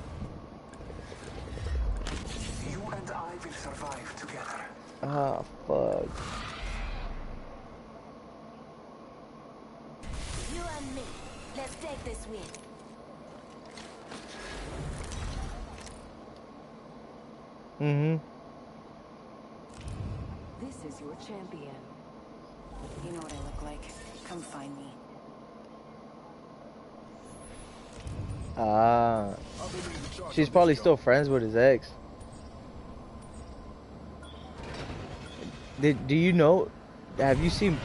S11: You and I will survive together.
S6: Ah, fuck.
S10: You and me. Let's take this win.
S3: This is your champion.
S2: You know what I look like. Come find me.
S6: Ah. She's probably still friends with his ex. Do you know? Have you seen?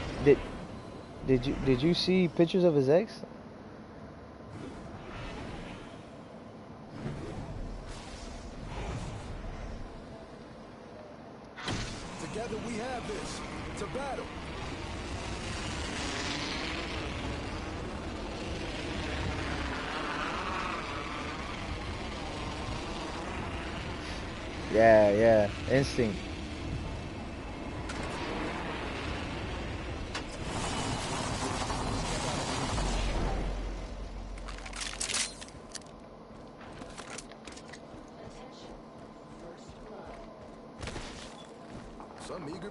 S6: Did you see pictures of his ex?
S9: Together we have this. It's a battle.
S6: Yeah, instinct.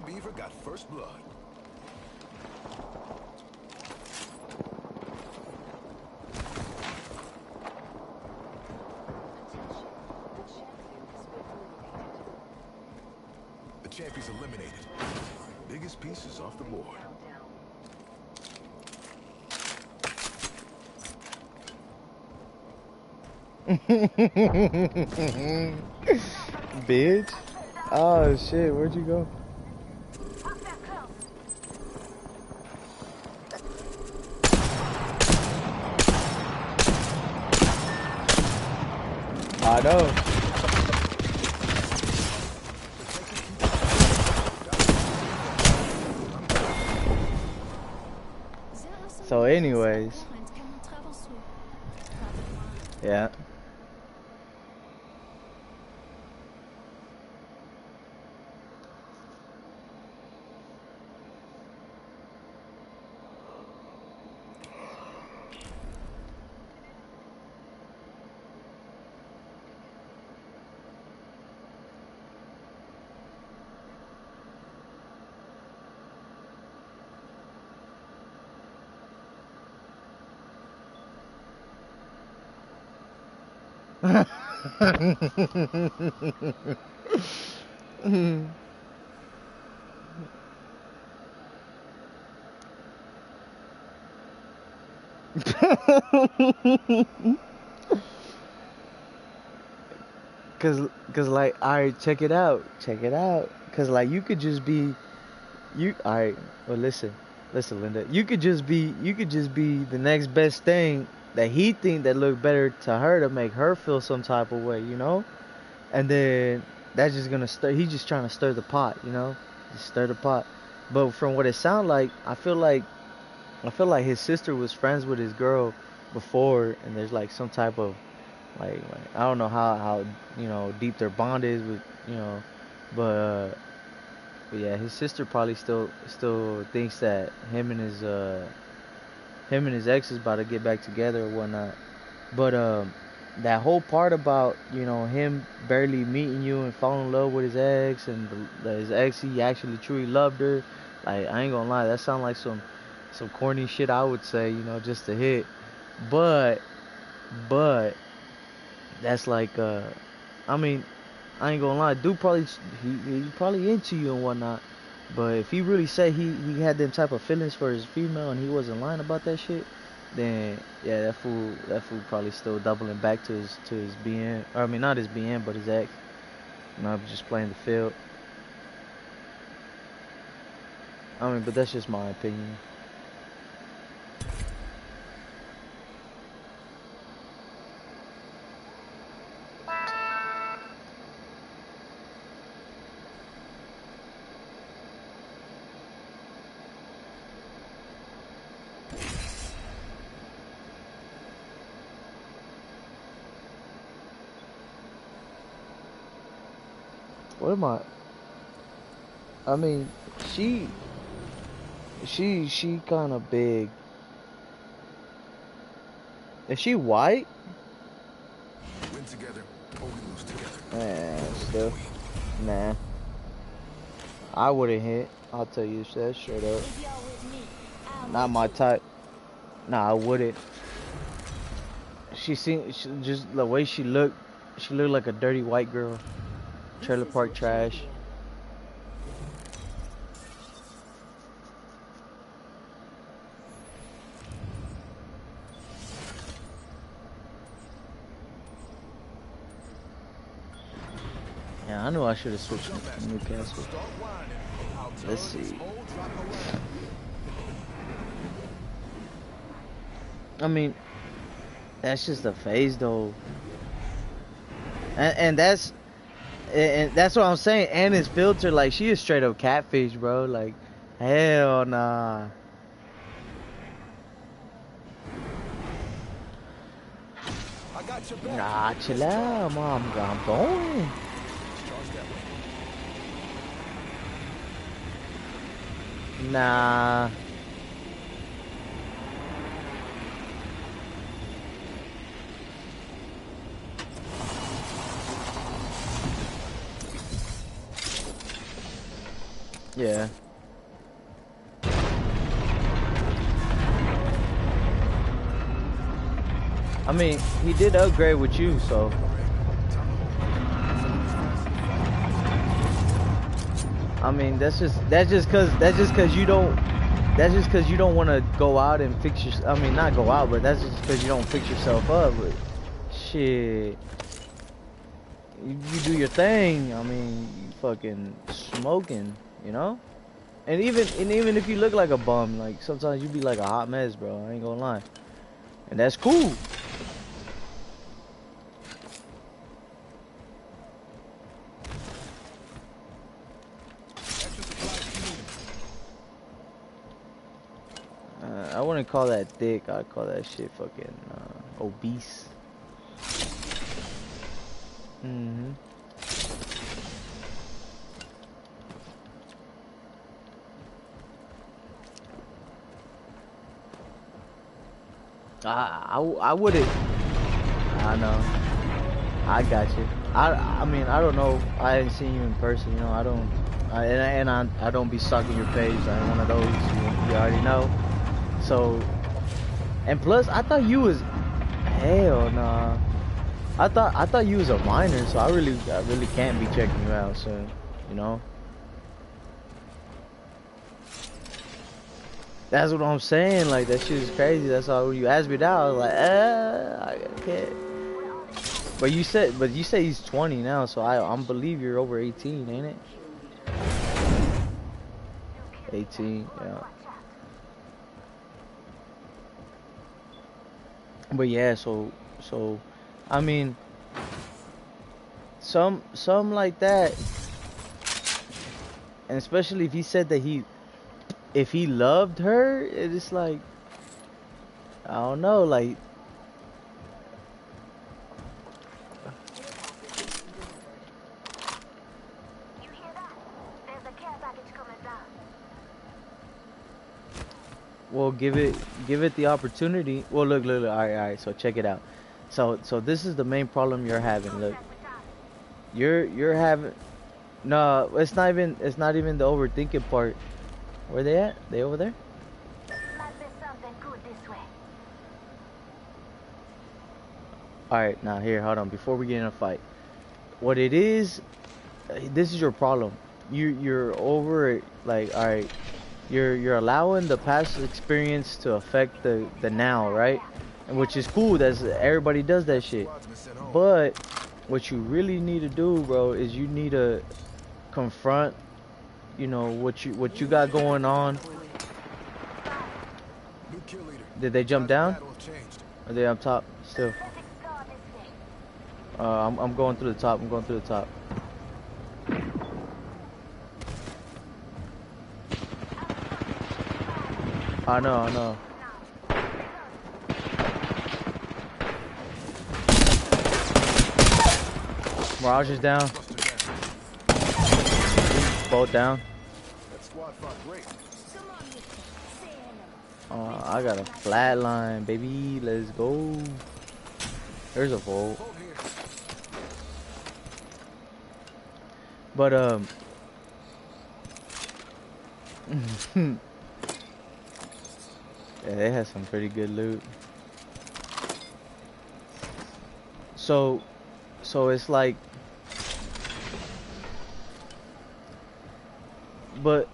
S4: Mr. Beaver got first blood. The champion's eliminated. Biggest pieces off the board.
S6: Bitch. Oh shit, where'd you go? I know. So anyways. Yeah. Cause like, alright, check it out, cause like you could just be, alright, well listen, Linda, you could just be the next best thing that he think that look better to her to make her feel some type of way, you know, and then that's just gonna he's just trying to stir the pot, you know, just stir the pot. But from what it sounds like, I feel like his sister was friends with his girl before, and there's like some type of like I don't know how you know deep their bond is with, you know, but yeah, his sister probably still thinks that him and his ex is about to get back together or whatnot. But that whole part about, you know, him barely meeting you and falling in love with his ex, and his ex, he actually truly loved her. Like, I ain't gonna lie, that sound like some corny shit, I would say, you know, just to hit. But that's like, I mean, I ain't gonna lie, dude probably he probably into you and whatnot. But if he really said he had them type of feelings for his female and he wasn't lying about that shit, then yeah, that fool probably still doubling back to his BN, or I mean not his BN but his ex. And I'm just playing the field. I mean, but that's just my opinion. What am I mean, she kind of big. Is she white?
S4: Win together or we lose together.
S6: Still, nah. I wouldn't hit. I'll tell you that straight up. Not my type. Nah, I wouldn't. She just the way she looked like a dirty white girl. Trailer park trash. Yeah, I knew I should have switched to Newcastle. Let's see. I mean, that's just a phase though. And that's what I'm saying. And it's filtered. Like, she is straight up catfish, bro. Like, hell nah. Nah, chill out, mom. I'm going. Nah. Yeah. I mean, he did upgrade with you, so. I mean, that's just cause you don't want to go out and fix your. I mean, not go out, but that's just cause you don't fix yourself up. But shit, you do your thing. I mean, you fucking smoking, you know. And even if you look like a bum, like sometimes you be like a hot mess, bro. I ain't gonna lie, and that's cool. I wouldn't call that thick. I'd call that shit fucking obese. Mm-hmm. I wouldn't. I know. I got you. I mean, I don't know. I haven't seen you in person. You know, I don't. I don't be stalking your page. I ain't one of those. You already know. So, and plus, I thought you was, hell nah. I thought you was a minor, so I really can't be checking you out, so, you know. That's what I'm saying, like, that shit is crazy. That's all, when you asked me that, I was like, I can't. But you say he's 20 now, so I believe you're over 18, ain't it? 18, yeah. But yeah, so I mean, some like that, and especially if he said that if he loved her, it's like, I don't know, like,
S10: You hear that? There's a care package coming down.
S6: well, give it the opportunity. Well, look, all right, so check it out. So this is the main problem you're having. Look, you're having, no, it's not even the overthinking part. Where they at? They over there?
S10: Might be something good this way.
S6: All right, now here, hold on. Before we get in a fight, what it is, this is your problem. You're over it. Like, all right, you're allowing the past experience to affect the now, right? And which is cool. That's, everybody does that shit. But what you really need to do, bro, is you need to confront, you know, what you got going on. Did they jump down? Are they up top still? I'm going through the top. I'm going through the top. I know. Mirage is down. Both down. I got a flatline, baby. Let's go. There's a Volt. But yeah, they had some pretty good loot. So it's like, but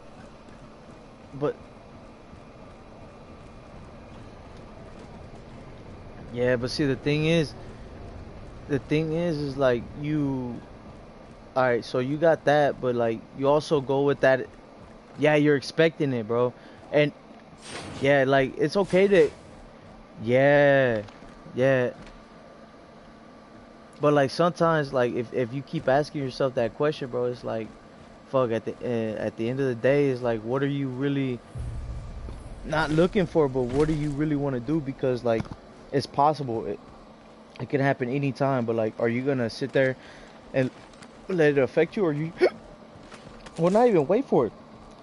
S6: yeah, but see, the thing is like, you, all right, so you got that, but like, you also go with that. Yeah, you're expecting it, bro. And yeah, like, it's okay to, yeah. But like, sometimes, like, if you keep asking yourself that question, bro, it's like, fuck, at the end of the day, it's like, what are you really not looking for, but what do you really want to do? Because like, it's possible, it can happen anytime, but like, are you gonna sit there and let it affect you, or you well, not even wait for it,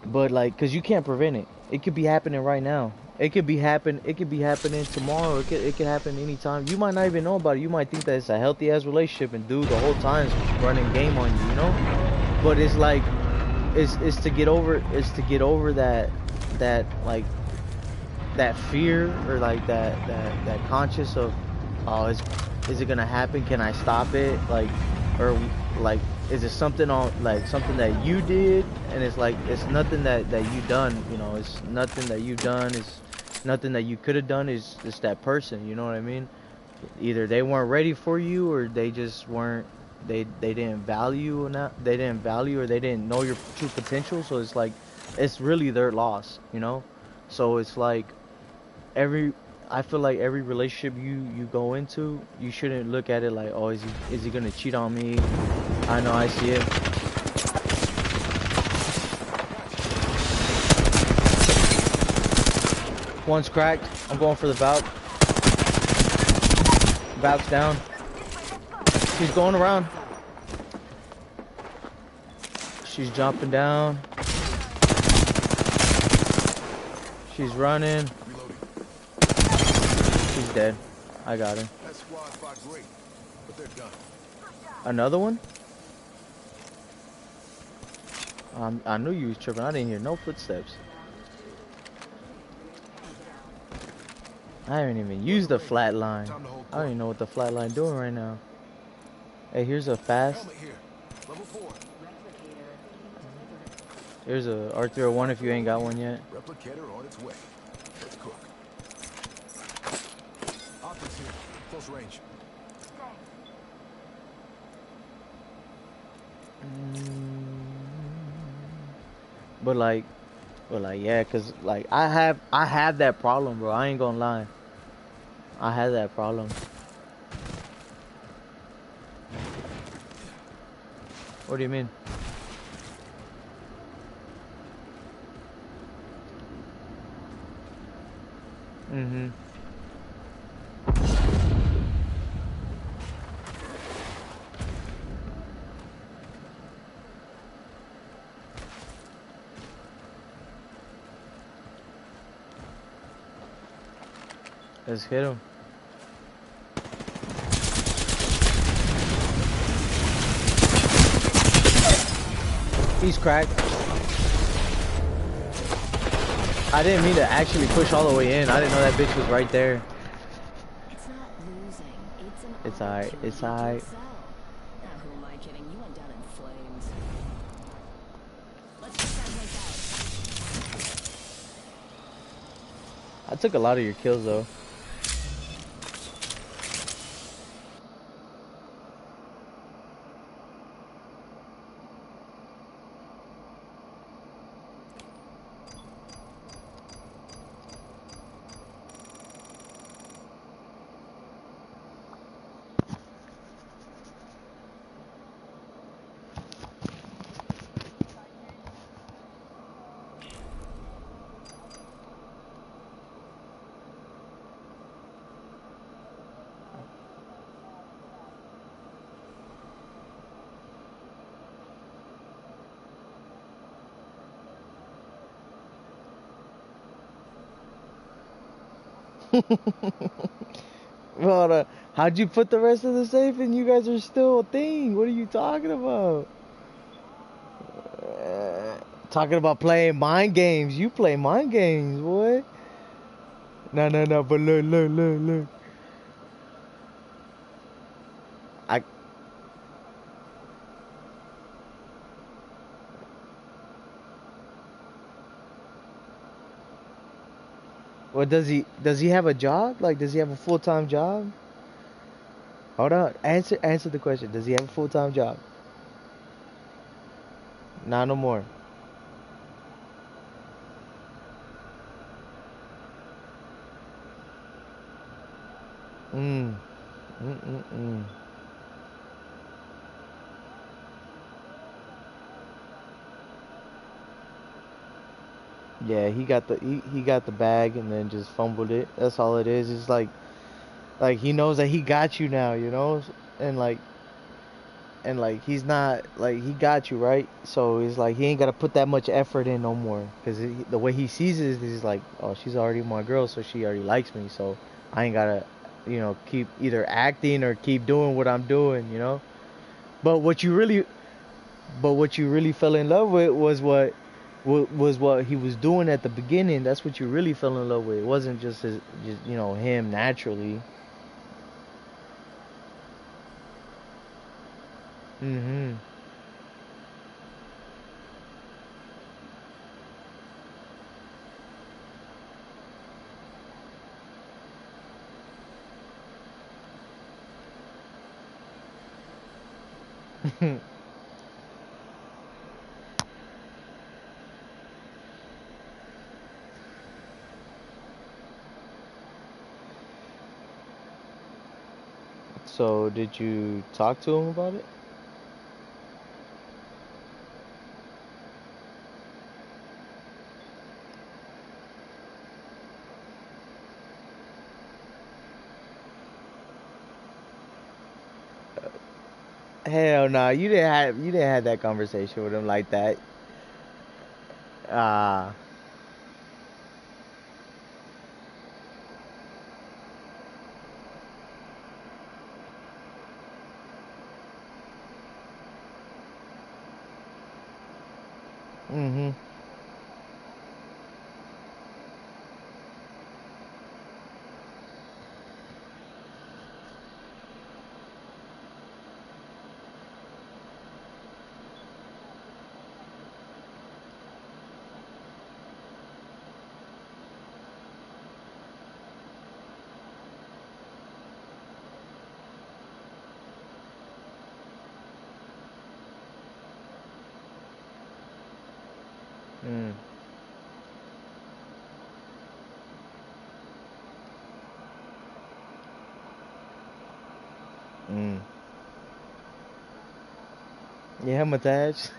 S6: but like, because you can't prevent it. It could be happening right now. It could be happening tomorrow. It could happen anytime. You might not even know about it. You might think that it's a healthy ass relationship, and dude the whole time's running game on you, you know? But it's like, is to get over that like that fear, or like that conscious of, oh, is it gonna happen, can I stop it, like, or like, is it something on, like, something that you did, and it's like, it's nothing that you done, you know, it's nothing that you done, it's nothing that you could have done, it's that person, you know what I mean? Either they weren't ready for you, or they just weren't, they didn't value, or not, they didn't value, or they didn't know your true potential. So it's like, it's really their loss, you know? So it's like, I feel like every relationship you go into, you shouldn't look at it like, oh, is he gonna cheat on me? I know, I see it. One's cracked. I'm going for the Valk. Valk's down. She's going around. She's jumping down. She's running. She's dead. I got her.
S4: That squad fought great, but they're done.
S6: Another one? I knew you was tripping. I didn't hear no footsteps. I haven't even used the flatline. I don't even know what the flatline doing right now. Hey, here's a fast. Here's a R301 if you ain't got one yet.
S4: Replicator on its way. Let's cook. Optics here. Close range.
S6: But like, yeah, cause like I have that problem, bro. I ain't gonna lie. I have that problem. What do you mean? Mm-hmm. Let's hit him. He's cracked. I didn't mean to actually push all the way in. I didn't know that bitch was right there.
S2: It's not losing. It's an
S6: It's alright. It's alright.
S2: Now, who am I kidding? You went down in flames. Let's check that place out.
S6: I took a lot of your kills though. Well, how'd you put the rest of the safe in? You guys are still a thing. What are you talking about? Talking about playing mind games. You play mind games, boy. No, but look. Well, does he have a job? Like, does he have a full-time job? Hold on. Answer the question. Does he have a full-time job? Not no more. Mm. Yeah, he got the bag and then just fumbled it. That's all it is. It's like he knows that he got you now, you know, and like he's not like, he got you, right? So it's like he ain't gotta put that much effort in no more, because the way he sees it is he's like, oh, she's already my girl, so she already likes me, so I ain't gotta, you know, keep either acting or keep doing what I'm doing, you know. But what you really But what you really fell in love with was what he was doing at the beginning. That's what you really fell in love with. It wasn't just him naturally. Mhm. So did you talk to him about it? Hell no, you didn't have that conversation with him like that. Ah, mhm, mm, mm. Yeah, I'm attached.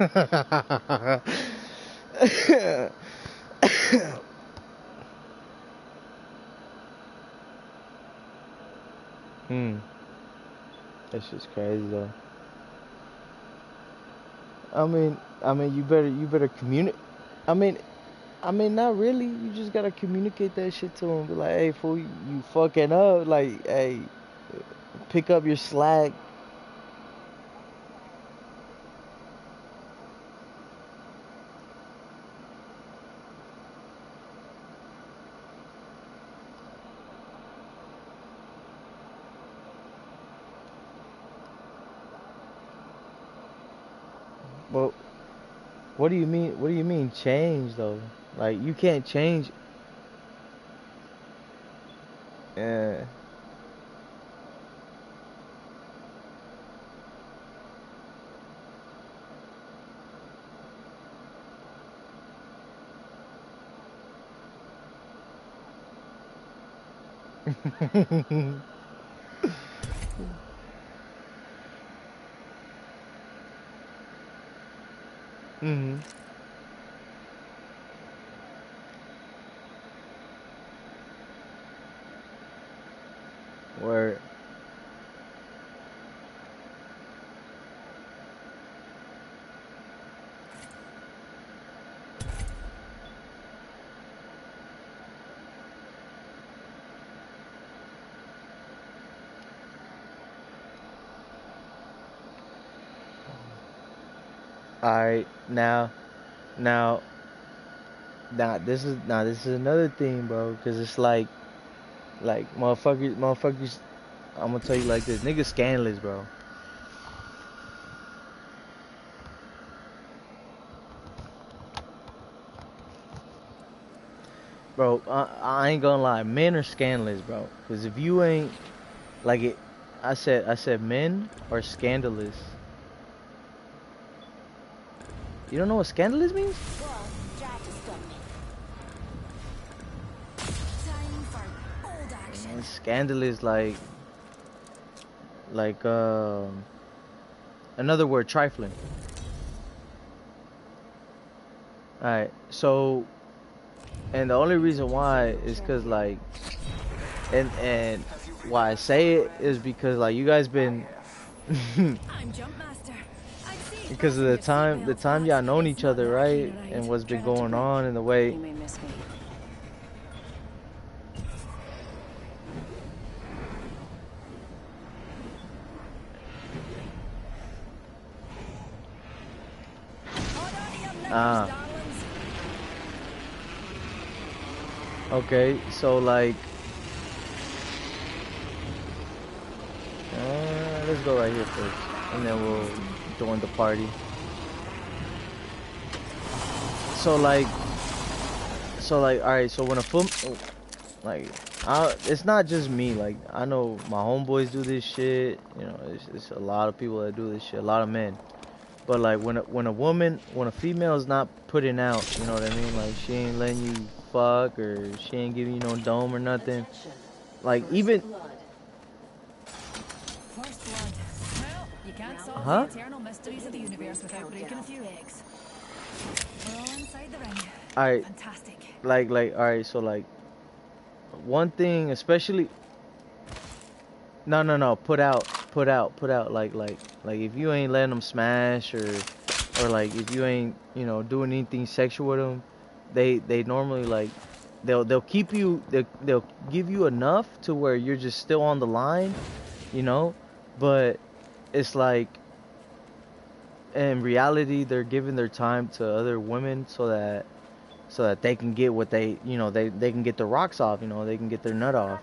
S6: Hmm, that's just crazy though. You better communicate. I mean, not really. You just gotta communicate that shit to him. Be like, hey, fool, you fucking up. Like, hey, pick up your slack. But what do you mean? What do you mean change though? Like, you can't change. Yeah. Mhm. Where? All right. Now, this is another thing, bro. Cause it's like motherfuckers. I'm gonna tell you like this, niggas scandalous, bro. Bro, I ain't gonna lie, men are scandalous, bro. Cause if you ain't like it, I said men are scandalous. You don't know what scandalous means?
S10: Go on, try to stop me. Time for bold action.
S6: Scandalous, like another word, trifling. All right, so and the only reason why is cause like and why I say it is because like you guys been
S2: I'm Jump Master. I'd see it
S6: because of the time y'all known each other, right? And what's been going on in the way.
S3: You may miss me.
S6: Okay, so like, let's go right here first, and then we'll join the party. So like, all right. So when a film, like, it's not just me. Like, I know my homeboys do this shit. You know, it's a lot of people that do this shit. A lot of men. But like, when a female is not putting out, you know what I mean? Like, she ain't letting you fuck, or she ain't giving you no dome or nothing. Like, even.
S2: You can't solve
S6: Huh?
S2: the eternal mysteries of the universe without breaking a few eggs. We're all inside the ring.
S6: Alright.
S2: Fantastic.
S6: Like, alright, so like, one thing, especially. No. Put out. Like, if you ain't letting them smash, or like, if you ain't, you know, doing anything sexual with them, they normally, like, they'll keep you, they'll give you enough to where you're just still on the line, you know, but it's like, in reality, they're giving their time to other women so that they can get what they, you know, they can get the rocks off, you know, they can get their nut off.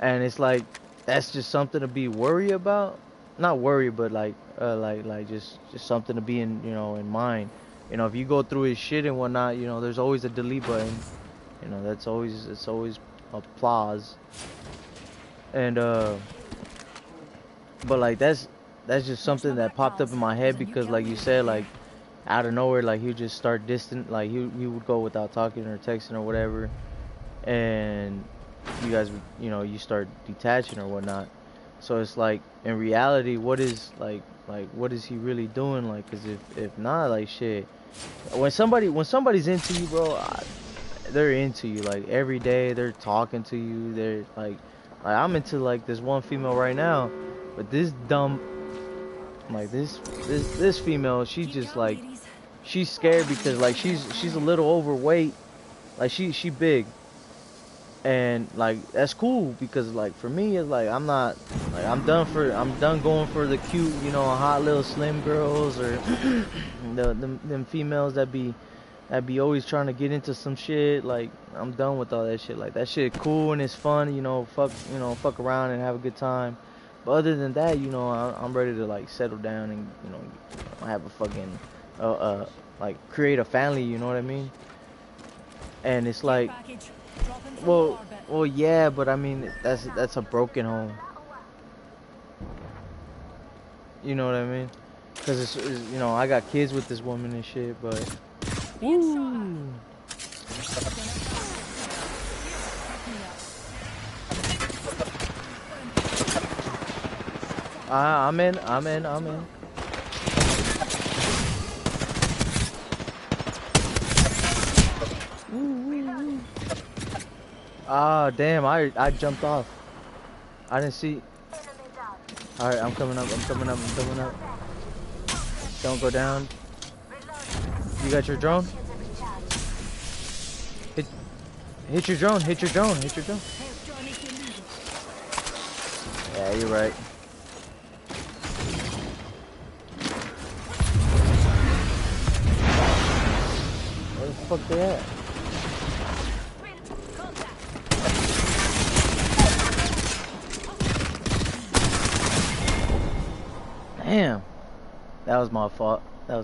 S6: And it's like, that's just something to be worried about. Not worried, but like just something to be in, you know, in mind. You know, if you go through his shit and whatnot, you know, there's always a delete button. You know, it's always applause. And but like, that's just something that popped up in my head, because like you said, like, out of nowhere, like, he would just start distant, like, he would go without talking or texting or whatever, and you guys, you know, you start detaching or whatnot. So it's like, in reality, what is what is he really doing? Like, cause if not, like, shit, when somebody's into you, bro, they're into you, like, every day. They're talking to you. They're like I'm into, like, this one female right now, but this dumb, like, this female, she just, like, she's scared because, like, she's a little overweight, like, she big. And like, that's cool, because like, for me, it's like, I'm done going for the cute, you know, hot little slim girls, or them females that be always trying to get into some shit. Like, I'm done with all that shit. Like, that shit cool and it's fun, you know, fuck around and have a good time. But other than that, you know, I'm ready to, like, settle down and, you know, have a fucking like, create a family, you know what I mean? And it's like, well, yeah, but I mean, that's a broken home. You know what I mean? Because it's, you know, I got kids with this woman and shit, but. Woo. I'm in. Ah, damn, I jumped off. I didn't see. Alright, I'm coming up. Don't go down. You got your drone? Hit your drone. Yeah, you're right. Where the fuck they at? Damn. That was my fault. I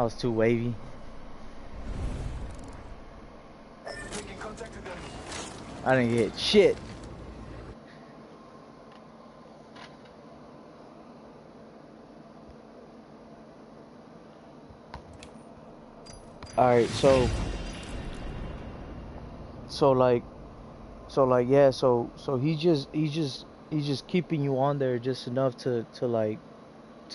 S6: was too wavy. I didn't get shit. Alright, so he's just keeping you on there just enough to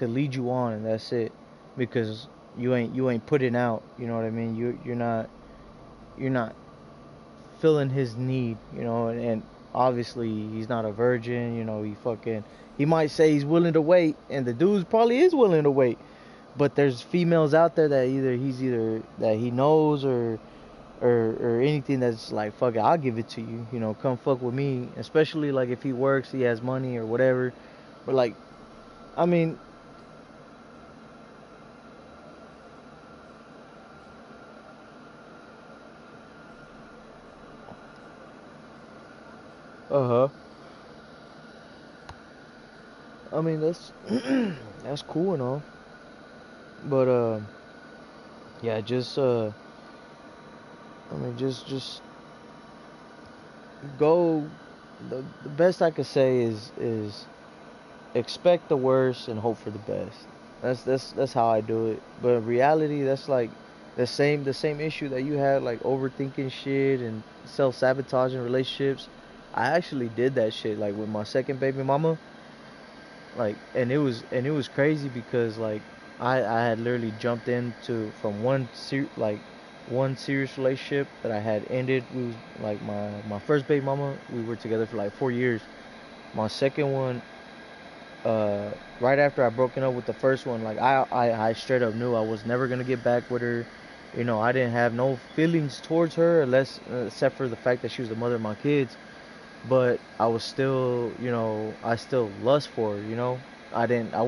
S6: lead you on, and that's it, because you ain't putting out, you know what I mean? You're not filling his need, you know, and obviously he's not a virgin, you know. He might say he's willing to wait, and the dude probably is willing to wait, but there's females out there that either that he knows or anything, that's like, fuck it, I'll give it to you, you know, come fuck with me, especially like if he works, he has money or whatever. But like, I mean, Uh-huh. I mean, that's that's cool and all. But yeah, just I mean, just go. The best I could say is expect the worst and hope for the best. That's how I do it. But in reality, that's like the same issue that you had, like overthinking shit and self-sabotaging relationships. I actually did that shit like with my second baby mama. Like, and it was crazy because like I had literally jumped into from one serious relationship that I had ended. We was like my first baby mama. We were together for like 4 years. My second one, uh, right after I broken up with the first one, like I straight up knew I was never gonna get back with her. You know, I didn't have no feelings towards her, unless except for the fact that she was the mother of my kids. But I was still, I still lust for her. I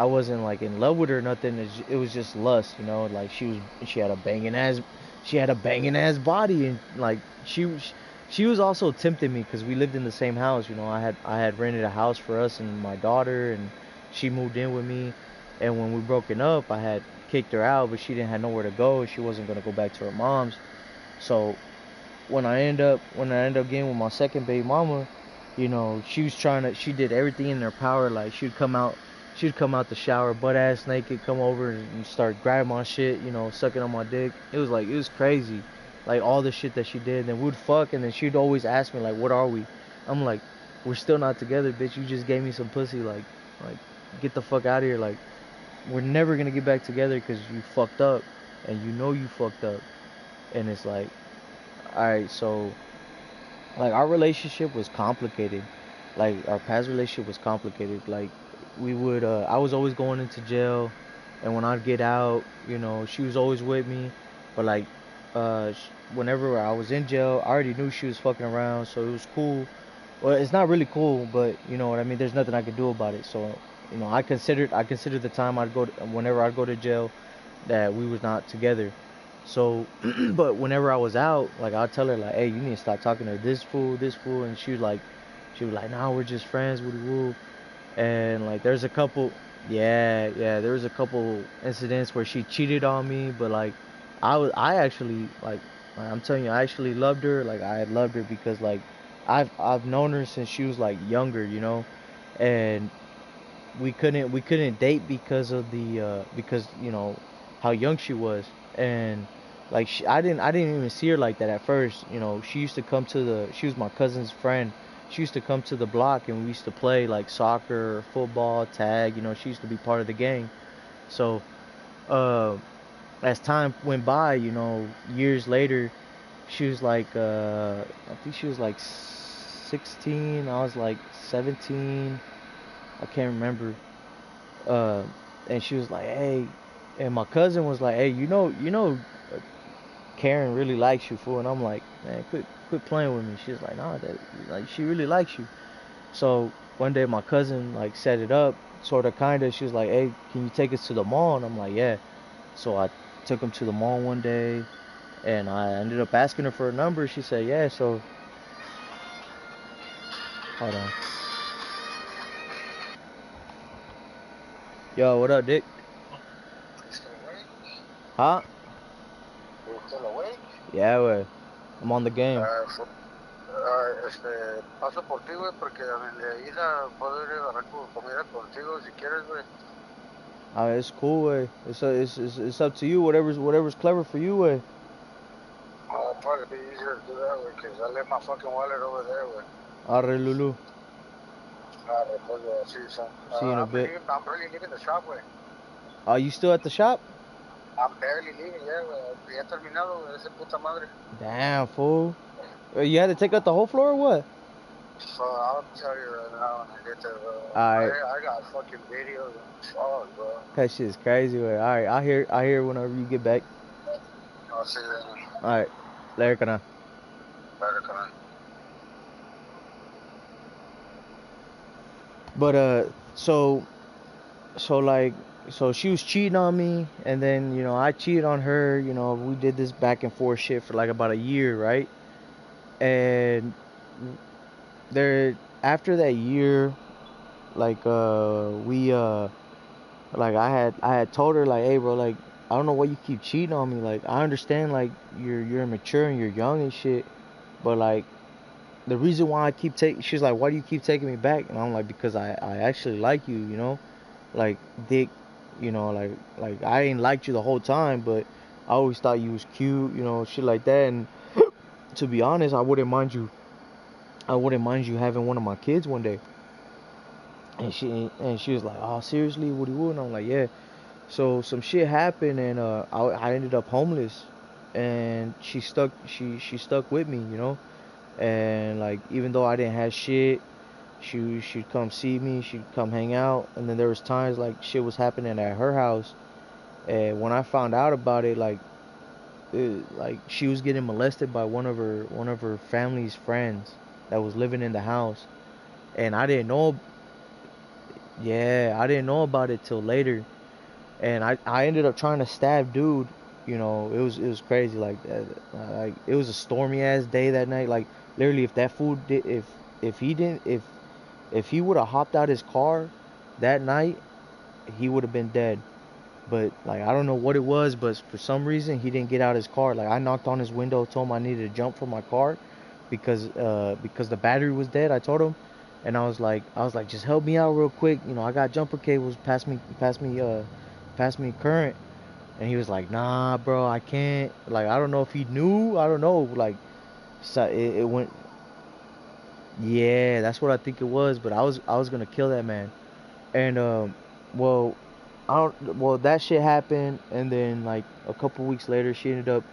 S6: wasn't like in love with her or nothing. It was just lust. Like she had a banging ass body, and like she was also tempting me because we lived in the same house. I had rented a house for us and my daughter, and she moved in with me. And when we broken up, I had kicked her out, but she didn't have nowhere to go. She wasn't gonna go back to her mom's. So when I end up getting with my second baby mama, she did everything in her power. Like she'd come out the shower butt ass naked, come over and start grabbing my shit, sucking on my dick. It was crazy, like all the shit that she did. Then we'd fuck, and then she'd always ask me like, "What are we?" I'm like, "We're still not together, bitch. You just gave me some pussy. Like, get the fuck out of here. Like, we're never gonna get back together because you fucked up, and you fucked up." And it's like, all right, so like our relationship was complicated. Like our past relationship was complicated. Like I was always going into jail, and when I'd get out, she was always with me. But like, whenever I was in jail, I already knew she was fucking around, so it was cool. Well, it's not really cool, but you know what I mean. There's nothing I could do about it. So, I considered the time whenever I'd go to jail, that we was not together. So, but whenever I was out, like I'd tell her like, "Hey, you need to stop talking to this fool," and she was like, "Nah, we're just friends, woody woo." And like, there's a couple, yeah, there was a couple incidents where she cheated on me, but like, I actually like, I'm telling you, I actually loved her. Like, I had loved her because like, I've known her since she was like younger, and we couldn't date because of because how young she was. And like I didn't even see her like that at first. She was my cousin's friend. She used to come to the block, and we used to play like soccer, football, tag. She used to be part of the gang. So uh as time went by, years later, she was like, I think she was like 16, I was like 17, I can't remember. uh and she was like, "Hey," and my cousin was like, "Hey, Karen really likes you, fool." And I'm like, "Man, quit playing with me." She's like, "Nah, that like she really likes you." So one day my cousin like set it up, sort of, kind of. She was like, "Hey, can you take us to the mall?" And I'm like, "Yeah." So I took him to the mall one day, and I ended up asking her for a number. She said, "Yeah." So hold on. Yo, what up, Dick? Huh?
S12: You're still awake?
S6: Yeah, way. I'm on the game.
S12: Paso por ti, güey, porque de ida puedo ir a agarrar comida contigo si quieres, güey.
S6: It's cool, way. It's up to you. Whatever's clever for you, way.
S12: It'll probably be easier to do that, güey, because I left my fucking wallet over there, güey.
S6: Arre, Lulu.
S12: Pues, see you soon.
S6: See you in a bit.
S12: I'm barely leaving the shop, güey.
S6: Are you still at the shop?
S12: I'm barely leaving, yeah, güey. Ya he terminado, güey, esa puta madre.
S6: Damn, fool. You had to take out the whole floor or what?
S12: So I'll tell you right now when I get there, bro.
S6: Alright.
S12: I got fucking videos and fuck, bro.
S6: That shit's crazy, way. Alright, I hear whenever you get back.
S12: I'll see you then.
S6: Alright. Later, Kana.
S12: Later, Kana.
S6: But so she was cheating on me, and then I cheated on her. We did this back and forth shit for like about a year, right? And there after that year, like like I had told her like, hey bro, like I don't know why you keep cheating on me. Like I understand like you're immature and you're young and shit, but like the reason why I keep taking, she's like, why do you keep taking me back? And I'm like, because I actually like you, you know, like dick, you know, like I ain't liked you the whole time, but I always thought you was cute, you know, shit like that. And to be honest, I wouldn't mind you having one of my kids one day. And she was like, oh seriously, Woody Wood? And I'm like, yeah. So some shit happened, and I ended up homeless, and she stuck with me, you know. And like even though I didn't have shit, she'd come see me, she'd come hang out. And then there was times like shit was happening at her house, and when I found out about it, like she was getting molested by one of her family's friends that was living in the house, and I didn't know. Yeah, I didn't know about it till later, and I ended up trying to stab dude. You know, it was crazy. Like it was a stormy ass day that night. Like literally, if that fool did, if he didn't, if he would have hopped out his car that night, he would have been dead. But like I don't know what it was, but for some reason he didn't get out his car. Like I knocked on his window, told him I needed to jump from my car because the battery was dead. I told him, and I was like, just help me out real quick. You know, I got jumper cables. Pass me current. And he was like, nah, bro, I can't. Like I don't know if he knew. I don't know. Like so it went. Yeah, that's what I think it was. But I was gonna kill that man. And well, well that shit happened, and then like a couple weeks later, she ended up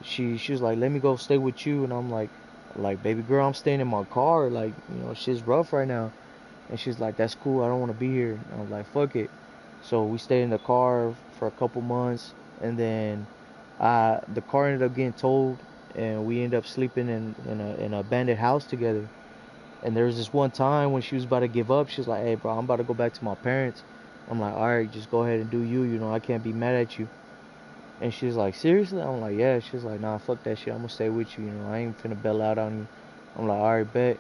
S6: she was like, let me go stay with you, and I'm like baby girl, I'm staying in my car, like you know shit's rough right now. And she's like, that's cool, I don't want to be here. And I was like, fuck it. So we stayed in the car for a couple months, and then the car ended up getting towed, and we ended up sleeping in an abandoned house together. And there was this one time when she was about to give up. She was like, hey, bro, I'm about to go back to my parents. I'm like, all right, just go ahead and do you. You know, I can't be mad at you. And she was like, seriously? I'm like, yeah. She was like, nah, fuck that shit. I'm going to stay with you. You know, I ain't finna bail out on you. I'm like, all right, bet.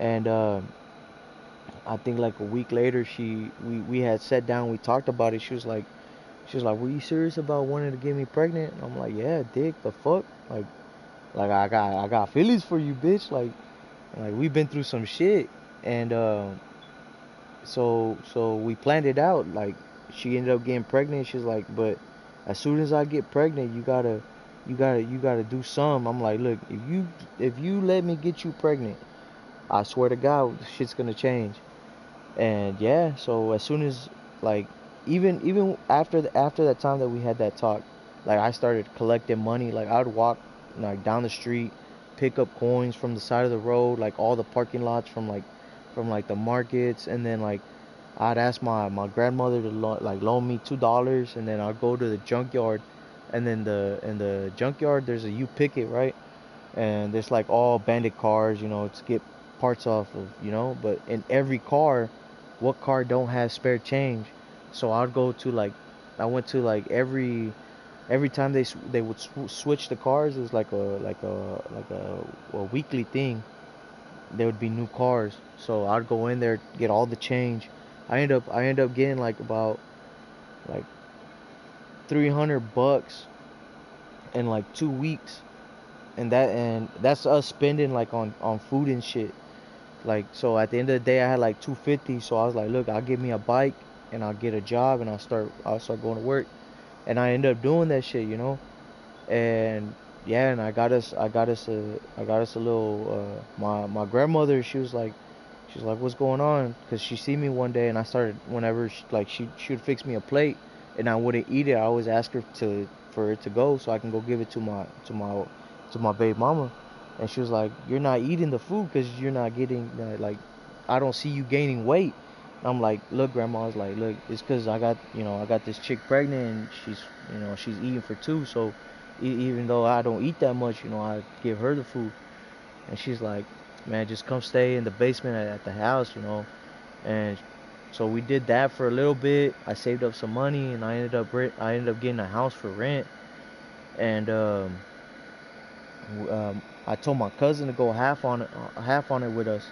S6: And I think like a week later, we had sat down. We talked about it. She was like, were you serious about wanting to get me pregnant? And I'm like, yeah, dick, the fuck? Like I got feelings for you, bitch. Like we've been through some shit, and so we planned it out. Like she ended up getting pregnant. She's like, but as soon as I get pregnant, you gotta do some. I'm like, look, if you let me get you pregnant, I swear to God, shit's gonna change. And yeah, so as soon as like even after that time that we had that talk, like I started collecting money. Like I'd walk like down the street, pick up coins from the side of the road, like all the parking lots from like the markets. And then like I'd ask my grandmother to loan me $2, and then I'd go to the junkyard, and then in the junkyard there's a U-Picket, right? And there's like all bandit cars, you know, to get parts off of, you know. But in every car, what car don't have spare change? So I'd go to like, I went to like every time they would switch the cars. It was like a weekly thing. There would be new cars, so I'd go in there, get all the change. I end up getting like about like $300 in like 2 weeks, and that's us spending like on food and shit. Like so at the end of the day, I had like 250. So I was like, look, I'll get me a bike, and I'll get a job, and I'll start going to work. And I ended up doing that shit, you know. And yeah, and I got us a little my grandmother, she was like, what's going on? Because she see me one day, and I started, whenever she would fix me a plate, and I wouldn't eat it, I always ask her for it to go, so I can go give it to my baby mama. And she was like, you're not eating the food because you're not getting like, I don't see you gaining weight. And I'm like, look, grandma, I was like, look, it's because I got this chick pregnant, and she's eating for two. So even though I don't eat that much, I give her the food. And she's like, man, just come stay in the basement at the house, And so we did that for a little bit. I saved up some money, and I ended up getting a house for rent. And I told my cousin to go half on it with us.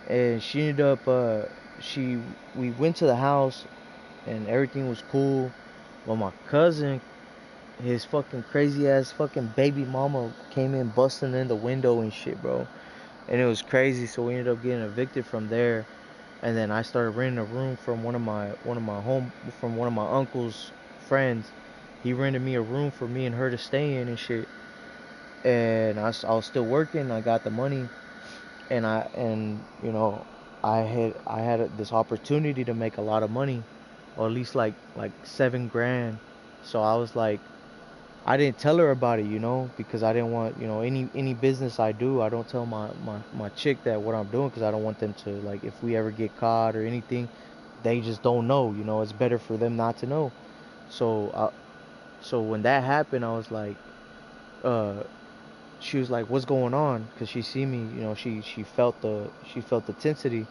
S6: and she ended up we went to the house and everything was cool. But my cousin, his fucking crazy ass fucking baby mama came in busting in the window and shit, bro. And it was crazy, so we ended up getting evicted from there. And then I started renting a room from one of my uncle's friends. He rented me a room for me and her to stay in and shit. And I was still working. I got the money, and you know, I had this opportunity to make a lot of money, or at least like $7 grand. So I was like, I didn't tell her about it, you know, because I didn't want, you know, any business I do, I don't tell my chick that what I'm doing, because I don't want them to, like, if we ever get caught or anything, they just don't know, you know. It's better for them not to know. So when that happened, I was like, she was like, what's going on? Because she see me, you know, she felt the intensity.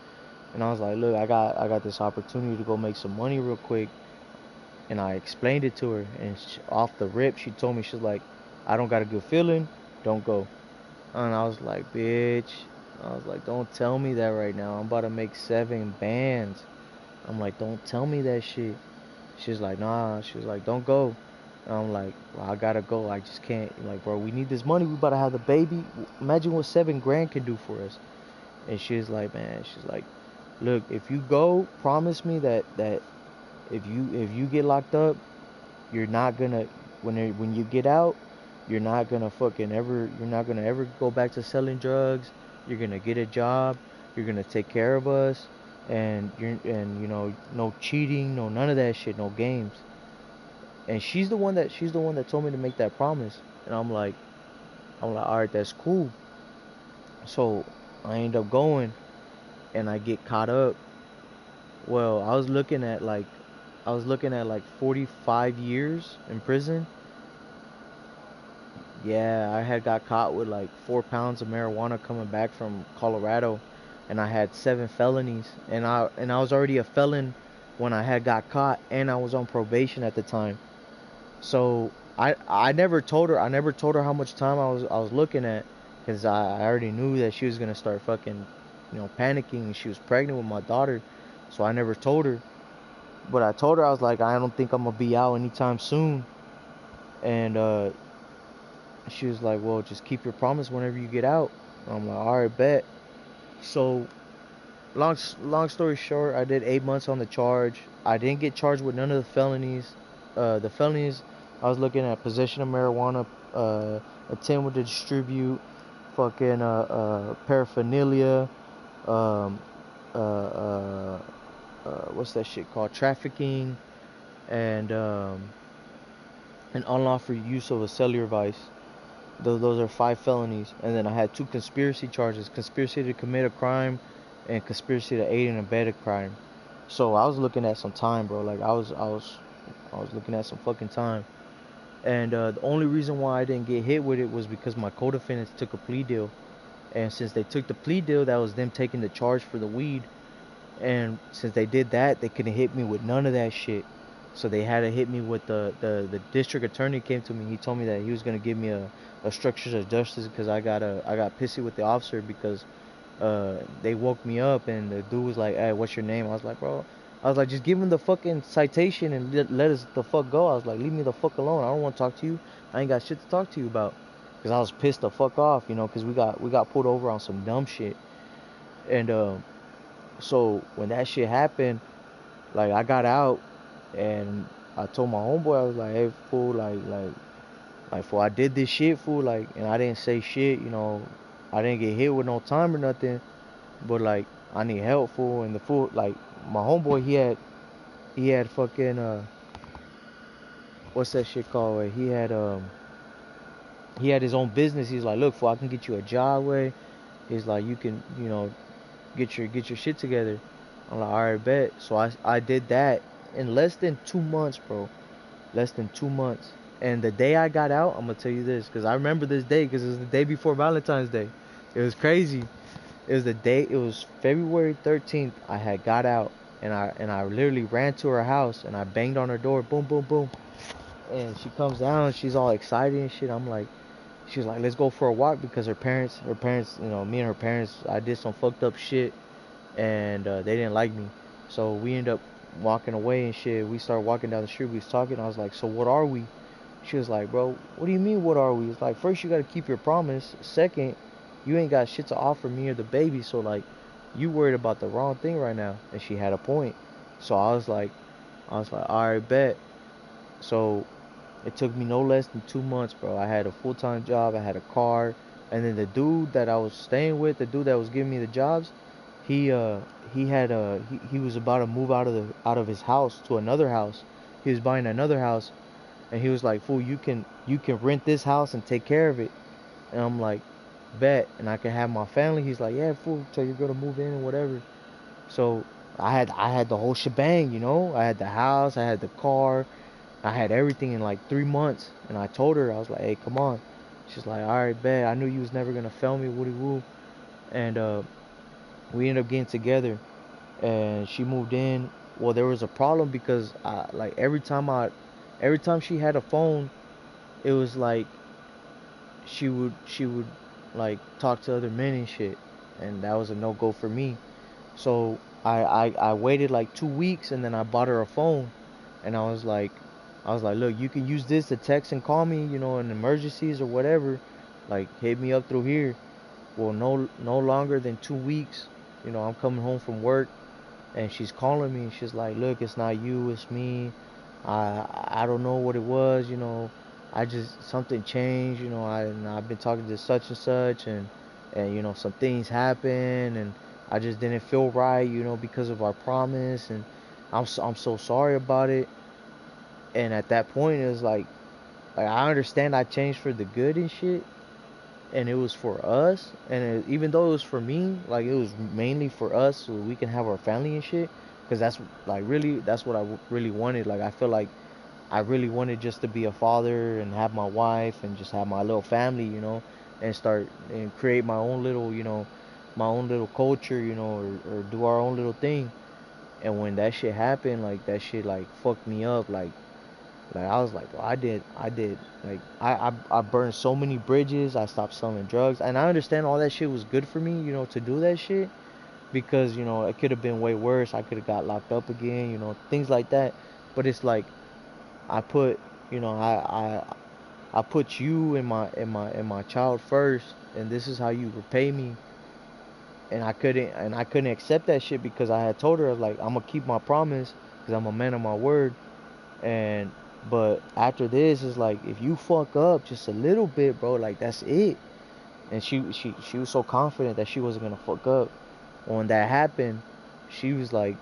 S6: And I was like, look, I got this opportunity to go make some money real quick. And I explained it to her, and off the rip, she told me, she's like, I don't got a good feeling, don't go. And I was like, bitch, I was like, don't tell me that right now. I'm about to make 7 bands. I'm like, don't tell me that shit. She's like, nah. She was like, don't go. And I'm like, well, I gotta go. I just can't. Like, bro, we need this money. We about to have the baby. Imagine what 7 grand can do for us. And she's like, man, she's like, look, if you go, promise me that if you get locked up, you're not gonna, when you get out, you're not gonna ever go back to selling drugs. You're gonna get a job. You're gonna take care of us, and you know, no cheating, no none of that shit, no games. And she's the one that told me to make that promise. And I'm like, all right, that's cool. So I end up going, and I get caught up. Well, I was looking at like 45 years in prison. Yeah, I had got caught with like 4 pounds of marijuana coming back from Colorado, and I had 7 felonies, and I was already a felon when I had got caught, and I was on probation at the time. So I never told her how much time I was looking at, because I already knew that she was gonna start fucking, you know, panicking. She was pregnant with my daughter, so I never told her. But I told her, I was like, I don't think I'm gonna be out anytime soon. And she was like, well, just keep your promise whenever you get out. I'm like, all right, bet. So long story short, I did 8 months on the charge. I didn't get charged with none of the felonies. The felonies, I was looking at possession of marijuana, attempt to distribute, fucking paraphernalia, what's that shit called? Trafficking, and unlawful use of a cellular device. Those are 5 felonies. And then I had 2 conspiracy charges: conspiracy to commit a crime, and conspiracy to aid and abet a crime. So I was looking at some time, bro. Like I was looking at some fucking time. And the only reason why I didn't get hit with it was because my co-defendants took a plea deal. And since they took the plea deal, that was them taking the charge for the weed. And since they did that, they couldn't hit me with none of that shit. So they had to hit me with the district attorney came to me. He told me that he was gonna give me a structures of justice, because I got pissy with the officer, because they woke me up and the dude was like, hey, what's your name? I was like, bro, just give him the fucking citation and let us the fuck go. I was like, leave me the fuck alone. I don't want to talk to you. I ain't got shit to talk to you about. Because I was pissed the fuck off, you know, because we got pulled over on some dumb shit. And so when that shit happened, like, I got out and I told my homeboy, I was like, hey, fool, like, fool, I did this shit, fool, like, and I didn't say shit, you know, I didn't get hit with no time or nothing, but, like, I need help, fool. And the fool, like, my homeboy, he had fucking, what's that shit called? He had his own business. He's like, look, fool, I can get you a job, way. He's like, you can, you know, get your shit together. I'm like, all right, bet. So I did that in less than 2 months, bro. Less than 2 months. And the day I got out, I'm gonna tell you this, because I remember this day, because it was the day before Valentine's Day. It was crazy. It was February 13th. I had got out, and I literally ran to her house, and I banged on her door, boom, boom, boom. And she comes down, she's all excited and shit. She's like, let's go for a walk, because her parents, you know, me and her parents, I did some fucked up shit. and they didn't like me. So we ended up walking away and shit. We started walking down the street. We was talking. I was like, so what are we? She was like, bro, what do you mean, what are we? It's like, first, you got to keep your promise. Second, you ain't got shit to offer me or the baby. So, like, you worried about the wrong thing right now. And she had a point. So I was like, all right, bet. So it took me no less than 2 months, bro. I had a full-time job. I had a car. And then the dude that I was staying with, the dude that was giving me the jobs, he was about to move out of his house to another house. He was buying another house, and he was like, "Fool, you can rent this house and take care of it." And I'm like, "Bet," and I can have my family. He's like, "Yeah, fool, tell your girl to move in and whatever." So I had the whole shebang, you know. I had the house, I had the car, I had everything in like 3 months. And I told her, I was like, "Hey, come on." She's like, "All right, bet. I knew you was never gonna fail me, woody woo." And we ended up getting together, and she moved in. Well, there was a problem because every time she had a phone, it was like she would like talk to other men and shit, and that was a no go for me. So I waited like 2 weeks, and then I bought her a phone, and I was like, look, you can use this to text and call me, you know, in emergencies or whatever. Like, hit me up through here. Well, no longer than 2 weeks, you know, I'm coming home from work, and she's calling me, and she's like, look, it's not you, it's me. I don't know what it was, you know. Something changed, you know. I've been talking to such and such, and you know, some things happened, and I just didn't feel right, you know, because of our promise, and I'm so sorry about it. And at that point, it was like I understand I changed for the good and shit, and it was for us. And even though it was for me, like, it was mainly for us so we can have our family and shit. Because that's what I really wanted. Like, I feel like I really wanted just to be a father and have my wife and just have my little family, you know, and start and create my own little, you know, my own little culture, you know, or do our own little thing. And when that shit happened, like, that shit like fucked me up. Like, I was like, well, like, I burned so many bridges. I stopped selling drugs, and I understand all that shit was good for me, you know, to do that shit, because, you know, it could have been way worse. I could have got locked up again, you know, things like that. But it's like I put, you know, I put you and my child first, and this is how you repay me. And I couldn't accept that shit because I had told her, I was like, I'm gonna keep my promise because I'm a man of my word. And but after this, it's like, if you fuck up just a little bit, bro, like, that's it. And she was so confident that she wasn't gonna fuck up. When that happened, she was like,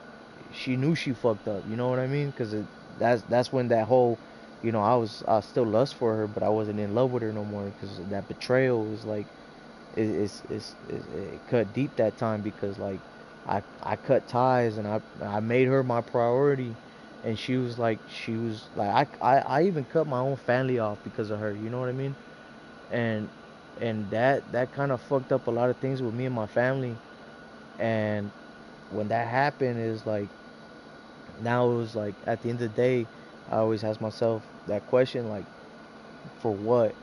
S6: she knew she fucked up. You know what I mean? Because that's when that whole, you know, I was still lust for her, but I wasn't in love with her no more because that betrayal was like, it cut deep that time, because like I cut ties, and I made her my priority. And she was like, I even cut my own family off because of her, you know what I mean? And that kind of fucked up a lot of things with me and my family. And when that happened, is like, now it was like, at the end of the day, I always ask myself that question, like, for what?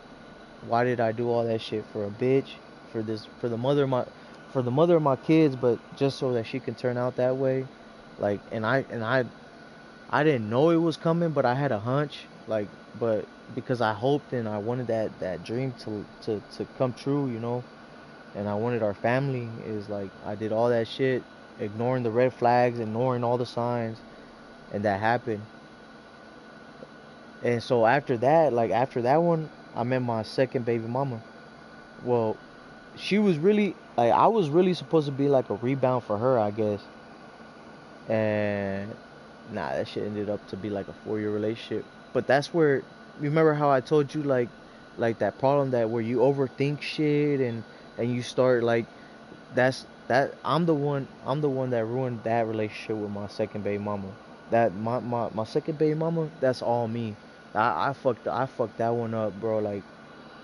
S6: Why did I do all that shit for a bitch? For the mother of my kids, but just so that she can turn out that way? Like, and I didn't know it was coming, but I had a hunch, like, but because I hoped and I wanted that dream to come true, you know, and I wanted our family, is like, I did all that shit, ignoring the red flags, ignoring all the signs, and that happened. And so after that, like, after that one, I met my second baby mama. Well, she was really, like, I was really supposed to be like a rebound for her, I guess. And nah, that shit ended up to be like a 4-year relationship. But that's where, you remember how I told you, like that problem, that where you overthink shit, and you start like, I'm the one that ruined that relationship with my second baby mama. That my second baby mama, that's all me. I fucked that one up, bro. Like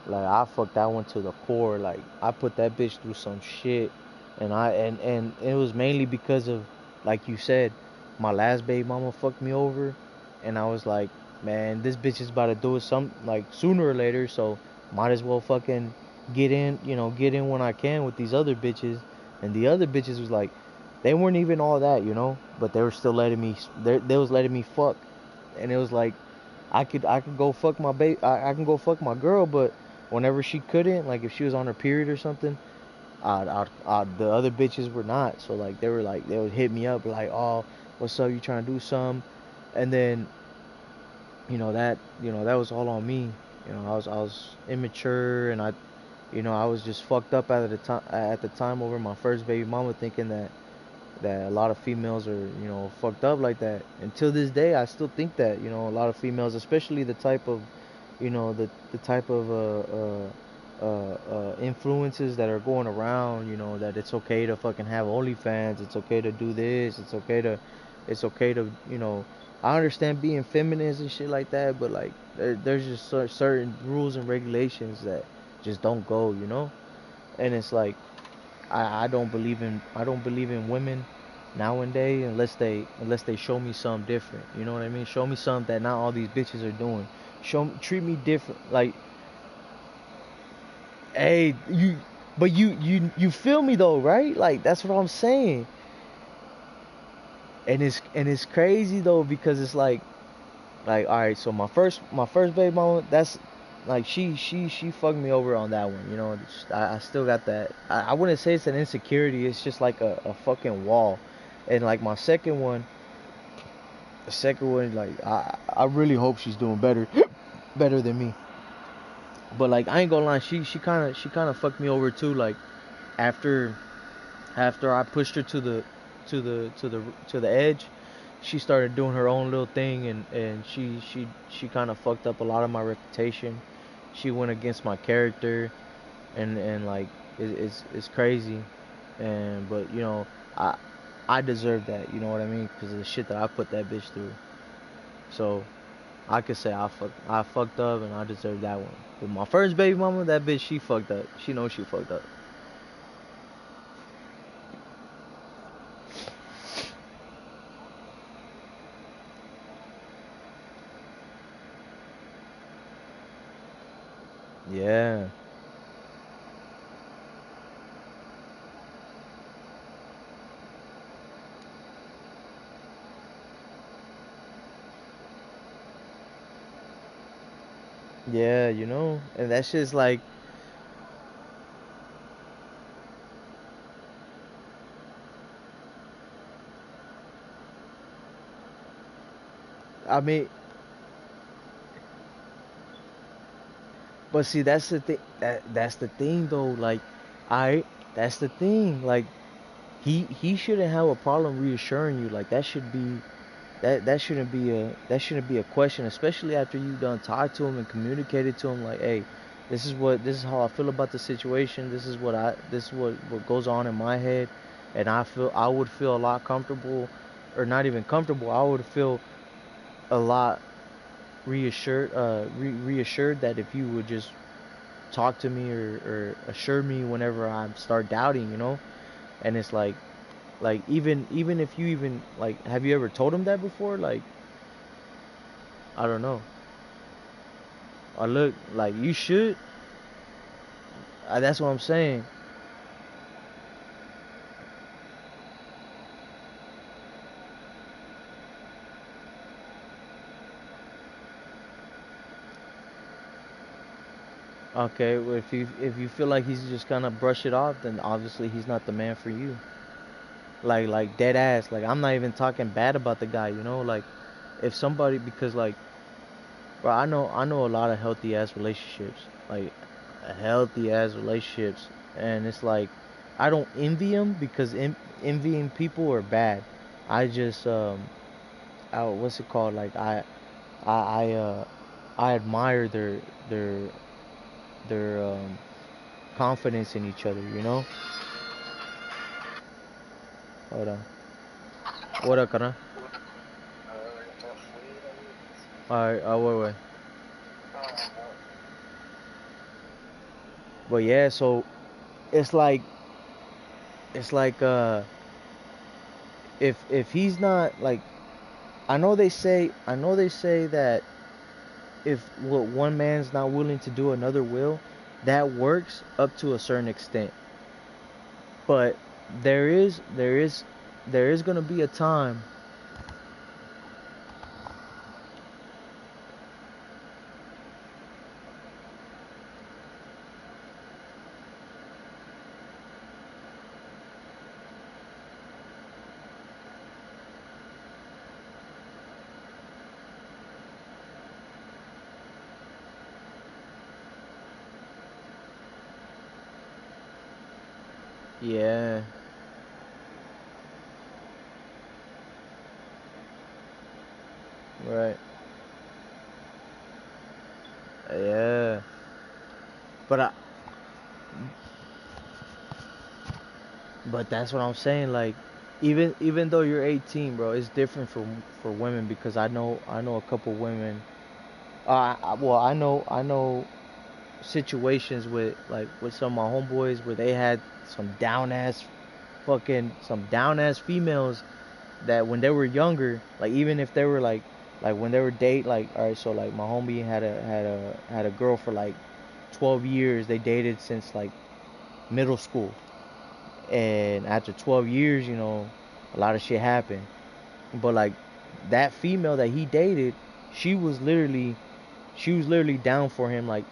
S6: I fucked that one to the core. Like, I put that bitch through some shit, and and it was mainly because of, like you said, my last baby mama fucked me over, and I was like, man, this bitch is about to do it like sooner or later, so might as well fucking get in when I can with these other bitches. And the other bitches was like, They weren't even all that, you know, but they were still letting me. They was letting me fuck, and it was like, I could go fuck my I can go fuck my girl, but whenever she couldn't, like if she was on her period or something, the other bitches were not. So like they would hit me up like, oh, what's up? You trying to do something? And then that was all on me. I was immature, and I was just fucked up at the time over my first baby mama, thinking that a lot of females are, fucked up like that. Until this day, I still think that, a lot of females, especially the type of, the type of influences that are going around, that it's okay to fucking have OnlyFans, it's okay to do this, it's okay to, I understand being feminist and shit like that, but like there's just certain rules and regulations that just don't go. And it's like I don't believe in women nowadays unless they show me something different. You know what I mean? Show me something that not all these bitches are doing. Treat me different. Like, hey, but you feel me though, right? Like that's what I'm saying. And it's crazy though, because it's like all right, so my first baby mama, that's like she fucked me over on that one. I still got that. I wouldn't say it's an insecurity. It's just like a fucking wall. And like my second one, like I really hope she's doing better, better than me. But like I ain't gonna lie, she kind of fucked me over too. Like after I pushed her to the edge, she started doing her own little thing, and she kind of fucked up a lot of my reputation. She went against my character, and like it's crazy. But I deserve that, you know what I mean, because of the shit that I put that bitch through. So I could say I fucked up, and I deserve that one. But my first baby mama, that bitch, she fucked up. She knows she fucked up. Yeah. Yeah, and that's just like, I mean, but see, that's the thing. That's the thing, though. Like, I, that's the thing. Like, he shouldn't have a problem reassuring you. Like, that shouldn't be a question, especially after you done talked to him and communicated to him. Like, hey, this is how I feel about the situation. This is what goes on in my head, and I would feel a lot comfortable, or not even comfortable. I would feel a lot reassured that if you would just talk to me, or assure me whenever I start doubting. And it's like even if you even like, have you ever told him that before? Like, I don't know. Or look, like you should. That's what I'm saying. Okay, well, if you feel like he's just gonna brush it off, then obviously he's not the man for you. Like dead ass. Like, I'm not even talking bad about the guy. Like, if somebody, because like, bro, I know a lot of healthy ass relationships, like healthy ass relationships, and it's like I don't envy them, because envying people are bad. I just what's it called? Like I admire their confidence in each other. Hold on. What up, Kana? Alright, wait. But yeah, so it's like it's like if he's not like, I know they say that if what one man's not willing to do, another will. That works up to a certain extent. But there is there is gonna be a time. Yeah. Right. Yeah. But that's what I'm saying. Like, even though you're 18, bro, it's different for women because I know a couple women. Well, I know situations with like with some of my homeboys where they had some down ass females that when they were younger, like even if they were like when they were like all right, so like my homie had a girl for like 12 years. They dated since like middle school, and after 12 years, a lot of shit happened. But like that female that he dated, she was literally down for him, like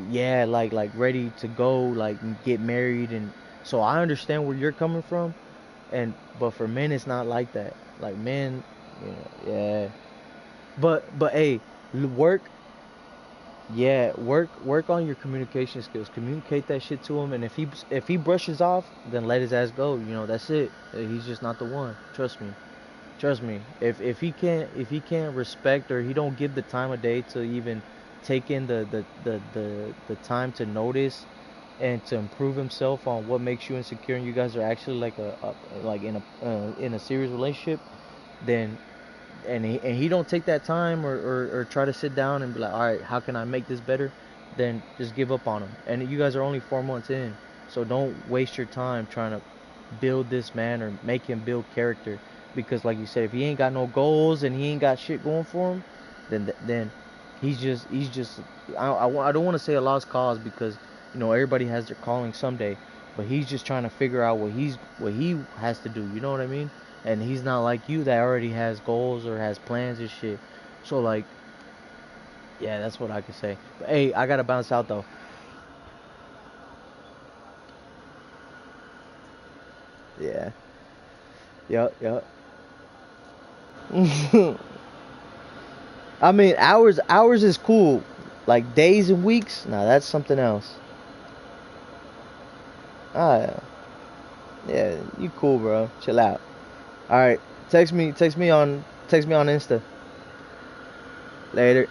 S6: yeah, like ready to go, like get married. And so I understand where you're coming from, but for men it's not like that. Like men, yeah. But hey, work, yeah, work on your communication skills. Communicate that shit to him, and if he brushes off, then let his ass go. That's it. He's just not the one. Trust me. Trust me. If he can't respect, or he don't give the time of day to even take in the time to notice and to improve himself on what makes you insecure, and you guys are actually like like in a serious relationship, then and he don't take that time, or try to sit down and be like, all right, how can I make this better? Then just give up on him. And you guys are only 4 months in, so don't waste your time trying to build this man or make him build character. Because like you said, if he ain't got no goals and he ain't got shit going for him, then he's just I don't want to say a lost cause, because everybody has their calling someday, but he's just trying to figure out what he has to do. You know what I mean? And he's not like you that already has goals or has plans and shit. So like, yeah, that's what I could say. But hey, I gotta bounce out though. Yeah. Yup. I mean, hours is cool. Like days and weeks, nah, that's something else. Ah, yeah, you cool, bro. Chill out. All right, text me on Insta later.